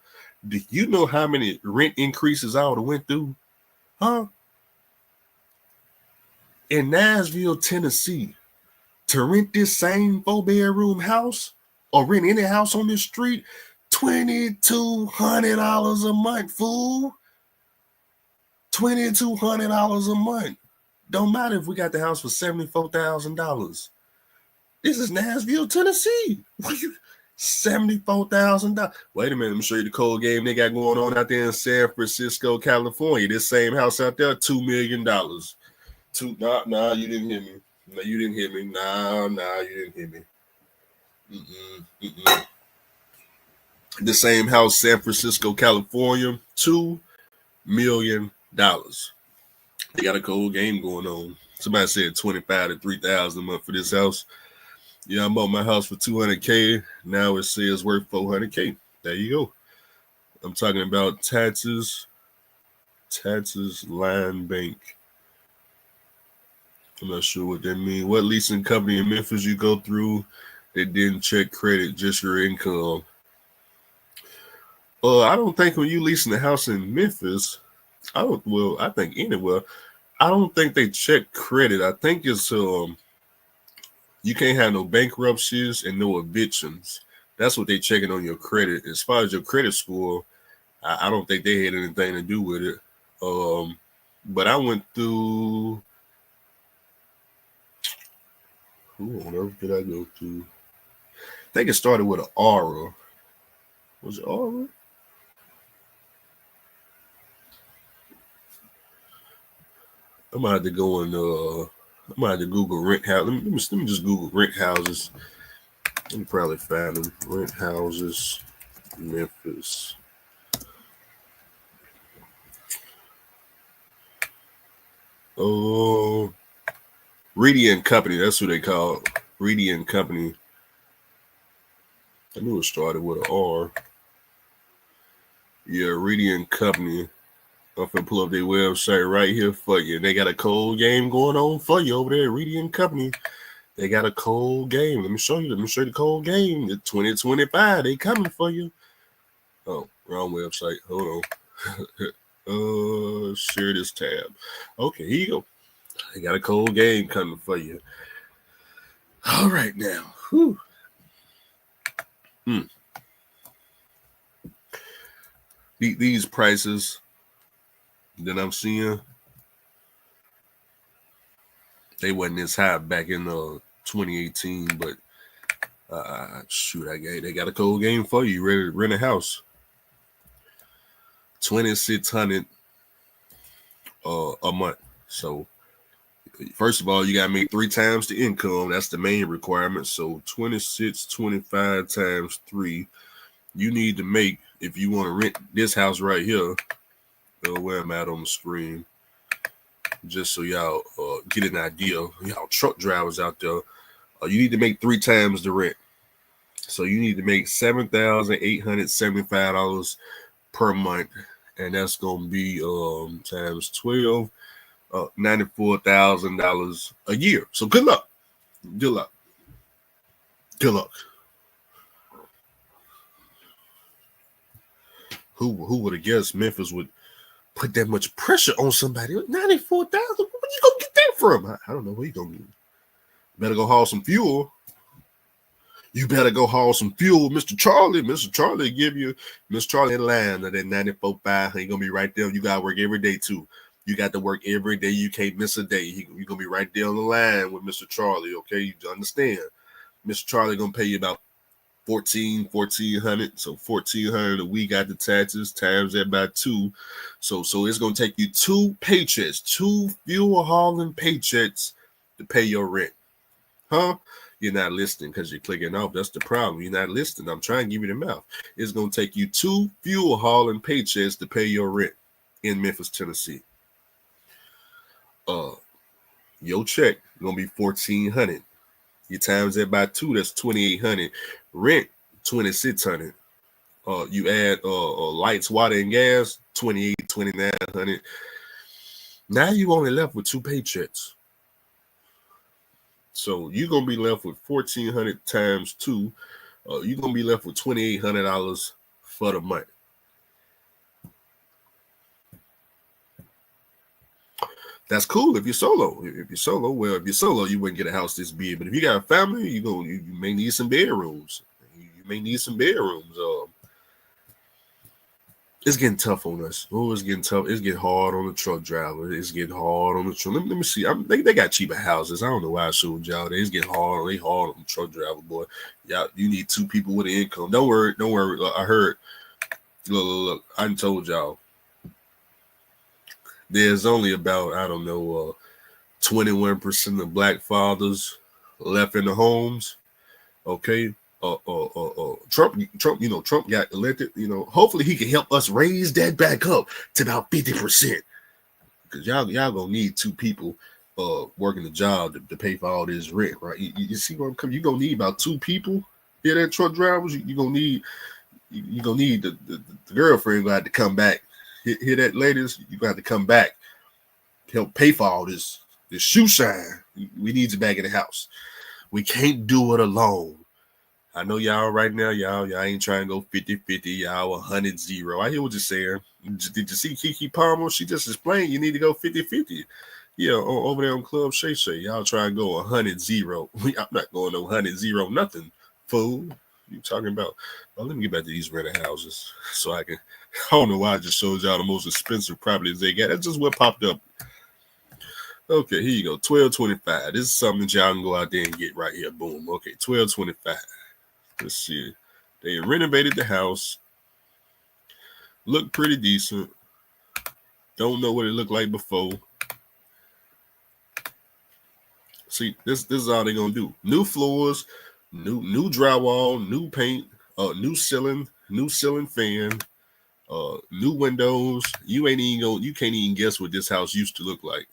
Do you know how many rent increases I would have went through? Huh? In Nashville, Tennessee, to rent this same 4-bedroom house or rent any house on this street, $2,200 a month, fool. $2,200 a month. Don't matter if we got the house for $74,000. This is Nashville, Tennessee. $74,000. Wait a minute, let me show you the cold game they got going on out there in San Francisco, California. This same house out there, $2 million. Nah, you didn't hear me. No, you didn't hear me. Nah, you didn't hear me. The same house, San Francisco, California, $2 million. They got a cold game going on. Somebody said $25,000 to $3,000 a month for this house. Yeah, I bought my house for $200K. Now it says worth $400K. There you go. I'm talking about taxes, line bank. I'm not sure what that means. What leasing company in Memphis you go through that didn't check credit, just your income? I don't think when you leasing a house in Memphis, I think anywhere, I don't think they check credit. I think it's you can't have no bankruptcies and no evictions. That's what they checking on your credit. As far as your credit score, I don't think they had anything to do with it. But I went through. Who on earth did I go to? I think it started with an Aura. Was it Aura? I might have to go and I might have to Google rent house. Let me just Google rent houses. Let me probably find them. Rent houses, Memphis. Oh, Reedy and Company. That's who they call Reedy and Company. I knew it started with an R. Yeah, Reedy and Company. I'm gonna pull up their website right here for you. They got a cold game going on for you over there, Reedy and Company. They got a cold game. Let me show you the cold game. The 2025. They coming for you. Oh, wrong website. Hold on. Share this tab. Okay, here you go. They got a cold game coming for you. All right now. Whew. These prices that I'm seeing, they wasn't as high back in 2018, but shoot, they got a cold game for you. Ready to rent a house? $2,600 a month. So first of all, you gotta make 3 times the income. That's the main requirement. So 2625 times 3. You need to make, if you want to rent this house right here, where I'm at on the screen, just so y'all get an idea, y'all truck drivers out there, you need to make 3 times the rent. So you need to make $7,875 per month, and that's gonna be times 12, $94,000 a year. So good luck. Who would have guessed Memphis would put that much pressure on somebody? 94,000. Where you gonna get that from? I don't know where you gonna get it. Better go haul some fuel. You better go haul some fuel, Mr. Charlie. Mr. Charlie give you Mr. Charlie in line at that 94.5. He gonna be right there. You gotta work every day too. You got to work every day. You can't miss a day. You're gonna be right there on the line with Mr. Charlie. Okay, you understand? Mr. Charlie gonna pay you about $1,400. So $1,400 a week after taxes, times that by 2. So it's gonna take you 2 paychecks, 2 fuel hauling paychecks to pay your rent. Huh? You're not listening because you're clicking off. That's the problem. You're not listening. I'm trying to give you the mouth. It's going to take you 2 fuel hauling paychecks to pay your rent in Memphis, Tennessee. Your check going to be $1,400. You times that by 2, that's $2,800. Rent, $2,600. You add lights, water, and gas, $2,800, $2,900. Now you only left with 2 paychecks. So you're gonna be left with $1,400 times 2. You're gonna be left with $2,800 for the month. That's cool if you're solo. If you're solo, well, if you're solo, you wouldn't get a house this big. But if you got a family, you may need some bedrooms. You may need some bedrooms. It's getting tough on us. Oh, it's getting tough. It's getting hard on the truck driver. It's getting hard on the truck. Let me see. They got cheaper houses. I don't know why I showed y'all. It's getting hard. They hard on the truck driver, boy. Y'all, you need 2 people with an income. Don't worry. I heard. Look. I told y'all. There's only about 21% of black fathers left in the homes. Okay. Trump, Trump got elected. Hopefully he can help us raise that back up to about 50%. Because y'all gonna need 2 people working the job to pay for all this rent, right? You see where I'm coming? You're gonna need about 2 people. Hear that, truck drivers? You're gonna need the girlfriend gonna have to come back. Hear that, ladies? You're gonna have to come back, help pay for all this shoe shine. We need you back in the house. We can't do it alone. I know y'all right now, y'all ain't trying to go 50-50, y'all 100-0. I hear what you're saying. Did you see Keke Palmer? She just explained you need to go 50-50. Yeah, over there on Club Shay Shay, y'all try and go 100-0. I'm not going no 100-0 nothing, fool. You talking about? Well, let me get back to these rented houses so I don't know why I just showed y'all the most expensive properties they got. That's just what popped up. Okay, here you go, $1,225. This is something that y'all can go out there and get right here. Boom. Okay, $1,225. Let's see. They renovated the house. Looked pretty decent. Don't know what it looked like before. See, this is all they're gonna do. New floors, new drywall, new paint, new ceiling fan, new windows. You can't even guess what this house used to look like.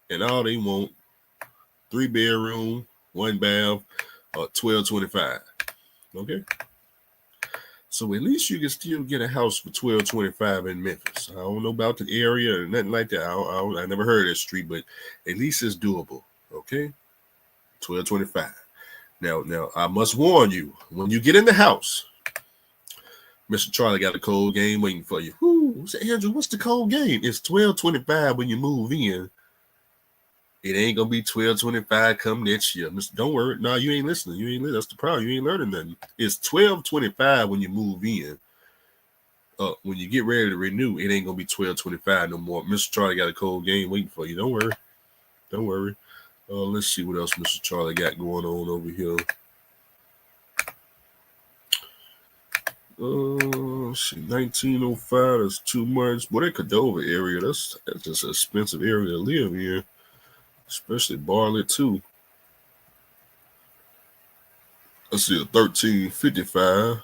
And all they want, 3 bedroom, 1 bath. $1,225. Okay. So at least you can still get a house for $1,225 in Memphis. I don't know about the area or nothing like that. I never heard of that street, but at least it's doable. Okay. $1,225. Now I must warn you, when you get in the house, Mr. Charlie got a cold game waiting for you. Who said, Andrew, what's the cold game? It's $1,225 when you move in. It ain't gonna be $1,225 come next year. Don't worry. No, you ain't listening. That's the problem. You ain't learning nothing. It's $1,225 when you move in. When you get ready to renew, it ain't gonna be $1,225 no more. Mr. Charlie got a cold game waiting for you. Don't worry. Let's see what else Mr. Charlie got going on over here. Let's see, 1905. That's too much. Boy, that Cordova area. That's just an expensive area to live in. Especially Bartlett too. Let's see, a 1355.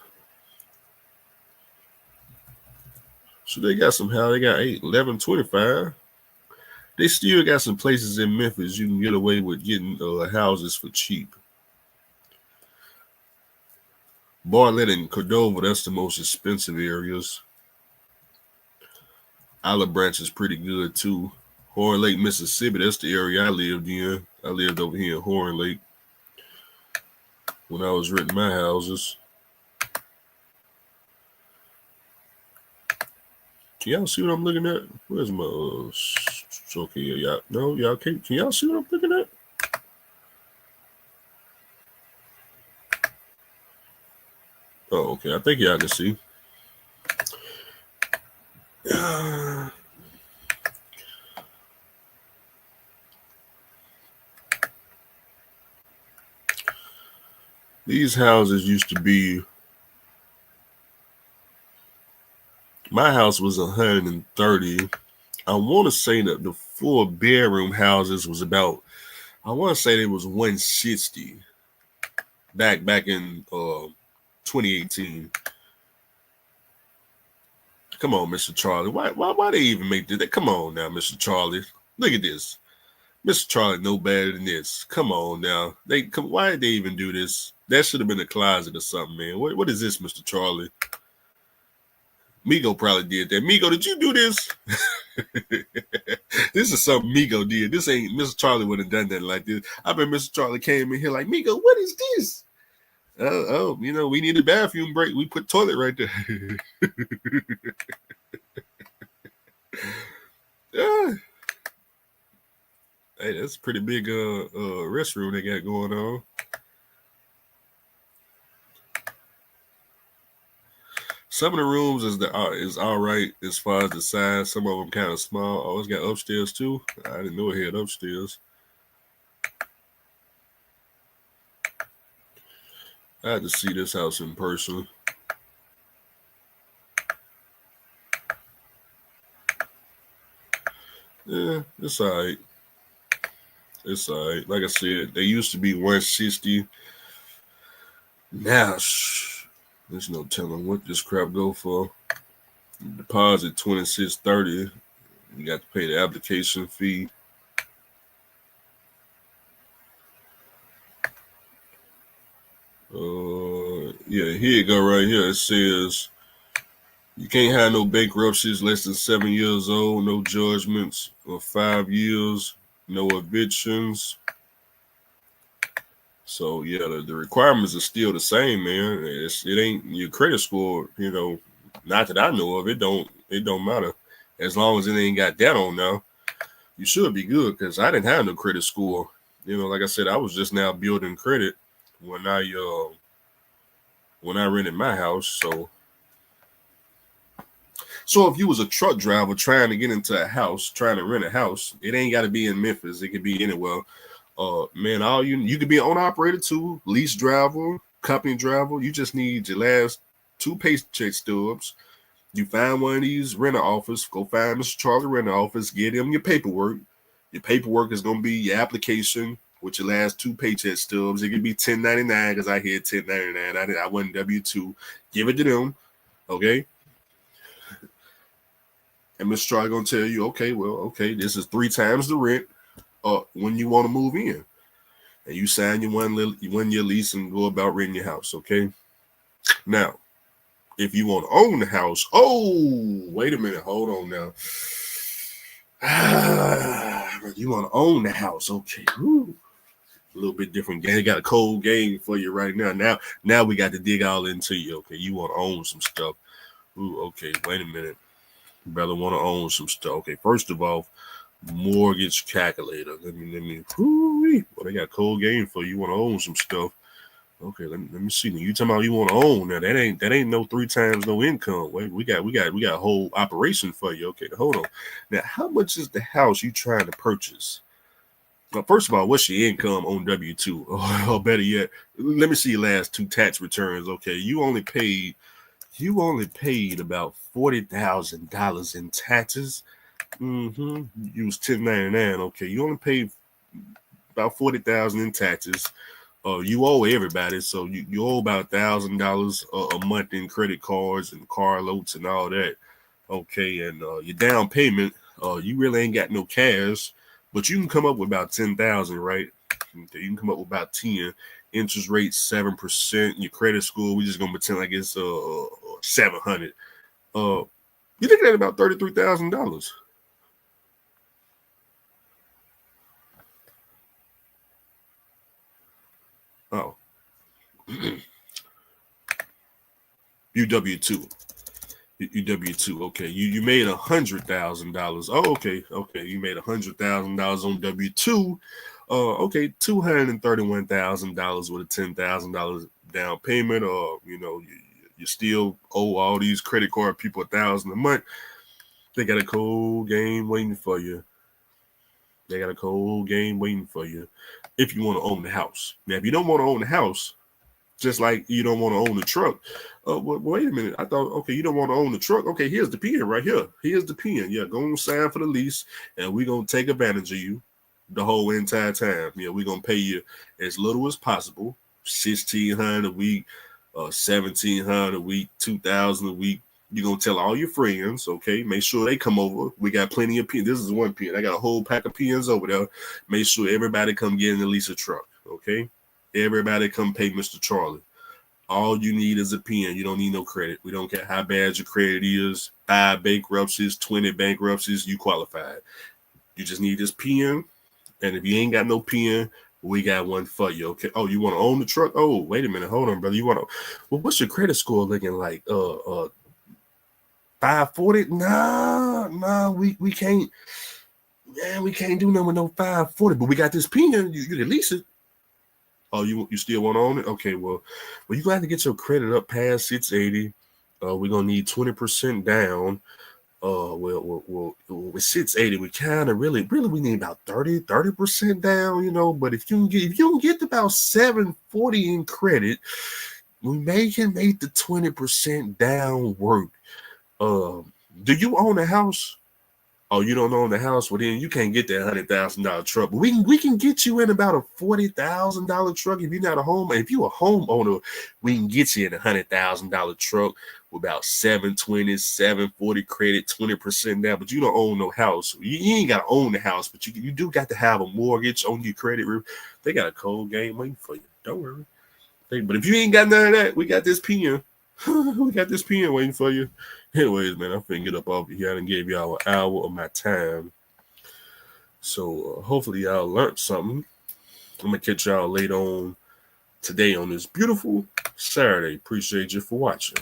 So they got some how they got 1125. They still got some places in Memphis you can get away with getting houses for cheap. Bartlett and Cordova, that's the most expensive areas. Olive Branch is pretty good too. Horn Lake, Mississippi, that's the area I lived in. I lived over here in Horn Lake when I was renting my houses. Can y'all see what I'm looking at? Where's my okay, y'all? No, y'all can't. Can y'all see what I'm looking at? Oh, okay. I think y'all can see. These houses used to be, my house was 130. I want to say that the 4-bedroom houses was about, I want to say it was 160 back in 2018. Come on, Mr. Charlie. Why they even make this? Come on now, Mr. Charlie. Look at this. Mr. Charlie no better than this. Come on now. Why did they even do this? That should have been a closet or something, man. What is this, Mr. Charlie? Migo probably did that. Migo, did you do this? This is something Migo did. This ain't Mr. Charlie would have done that like this. I bet Mr. Charlie came in here like, Migo, what is this? We need a bathroom break. We put toilet right there. Yeah. Hey, that's a pretty big restroom they got going on. Some of the rooms is all right as far as the size. Some of them kind of small. Oh, it's got upstairs too. I didn't know it had upstairs. I had to see this house in person. Yeah, it's all right. It's all right. Like I said, they used to be 160. Now, there's no telling what this crap go for. Deposit $26.30. You got to pay the application fee. Yeah, here you go right here. It says you can't have no bankruptcies less than 7 years old, no judgments or 5 years, no evictions. So yeah, the requirements are still the same, man. It ain't your credit score, not that I know of. It don't matter. As long as it ain't got that on now, you should be good, because I didn't have no credit score. Like I said, I was just now building credit when I rented my house. So if you was a truck driver trying to get into a house, trying to rent a house, it ain't got to be in Memphis. It could be anywhere. Man, you could be an owner operator too, lease driver, company driver. You just need your last 2 paycheck stubs. You find one of these renter office, go find Mr. Charlie renter office, get him your paperwork. Your paperwork is gonna be your application with your last 2 paycheck stubs. It could be 1099, because I had 1099. I wasn't W-2. Give it to them, okay? And Mr. Charlie gonna tell you, okay, this is 3 times the rent when you want to move in. And you sign your 1-year lease and go about renting your house, okay? Now, if you want to own the house, wait a minute, hold on now. You want to own the house, okay? Woo. A little bit different game. Got a cold game for you right now. Now we got to dig all into you, okay? You want to own some stuff. Ooh, okay, wait a minute. Brother want to own some stuff. Okay, first of all, mortgage calculator. Let me. Well, they got a cold game for you. You want to own some stuff. Okay, let me see. You talking about you want to own now? That ain't no 3 times no income. Wait, we got a whole operation for you. Okay, hold on. Now, how much is the house you trying to purchase? Well, first of all, what's your income on W-2? Or better yet, let me see your last 2 tax returns. Okay, you only paid about $40,000 in taxes. You was 1099. Okay, you only paid about $40,000 in taxes. You owe everybody, so you owe about $1,000 a month in credit cards and car loans and all that. Okay, and your down payment, you really ain't got no cash, but you can come up with about $10,000, right? Okay, you can come up with about 10. Interest rate 7%. Your credit score, we just gonna pretend like it's 700. You're looking at about $33,000. Oh. You W-2. You W-2. Okay. You made $100,000. Oh, okay. You made $100,000 on W-2. Okay, $231,000 with a $10,000 down payment, or you still owe all these credit card people $1,000 a month. They got a cold game waiting for you. If you want to own the house. Now, if you don't want to own the house, just like you don't want to own the truck. Wait a minute. I thought, okay, you don't want to own the truck. Okay, here's the pen right here. Here's the pen. Yeah, go and sign for the lease, and we're going to take advantage of you. the whole entire time. We're gonna pay you as little as possible, $1,600 a week, $1,700 a week, $2,000 a week. You're gonna tell all your friends, okay? Make sure they come over. We got plenty of pins. This is one pin. I got a whole pack of pins over there. Make sure everybody come get in the lease a truck, okay? Everybody come pay Mr. Charlie. All you need is a pen. You don't need no credit. We don't care how bad your credit is. 5 bankruptcies, 20 bankruptcies, you qualified. You just need this pen. And if you ain't got no pen, we got one for you, okay? Oh, you want to own the truck? Oh, wait a minute. Hold on, brother. You want to... Well, what's your credit score looking like? 540? Nah, we can't. Man, we can't do nothing with no 540. But we got this pen. You can lease it. Oh, you still want to own it? Okay, well, you gonna have to get your credit up past 680. We're gonna need 20% down. With 680, we kind of really we need about 30% down, but if you can get about 740 in credit, we can make the 20% down work. Do you own a house? Oh, you don't own the house? Well, then you can't get that $100,000 truck. But we can get you in about a $40,000 truck if you're not a home. If you're a homeowner, we can get you in a $100,000 truck with about 720, 740 credit, 20% down. But you don't own no house. You ain't got to own the house, but you do got to have a mortgage on your credit. They got a cold game waiting for you. Don't worry. But if you ain't got none of that, we got this pen. We got this pen waiting for you. Anyways, man, I'm finna get up off here and gave y'all an hour of my time. So hopefully y'all learned something. I'm gonna catch y'all later on today on this beautiful Saturday. Appreciate you for watching.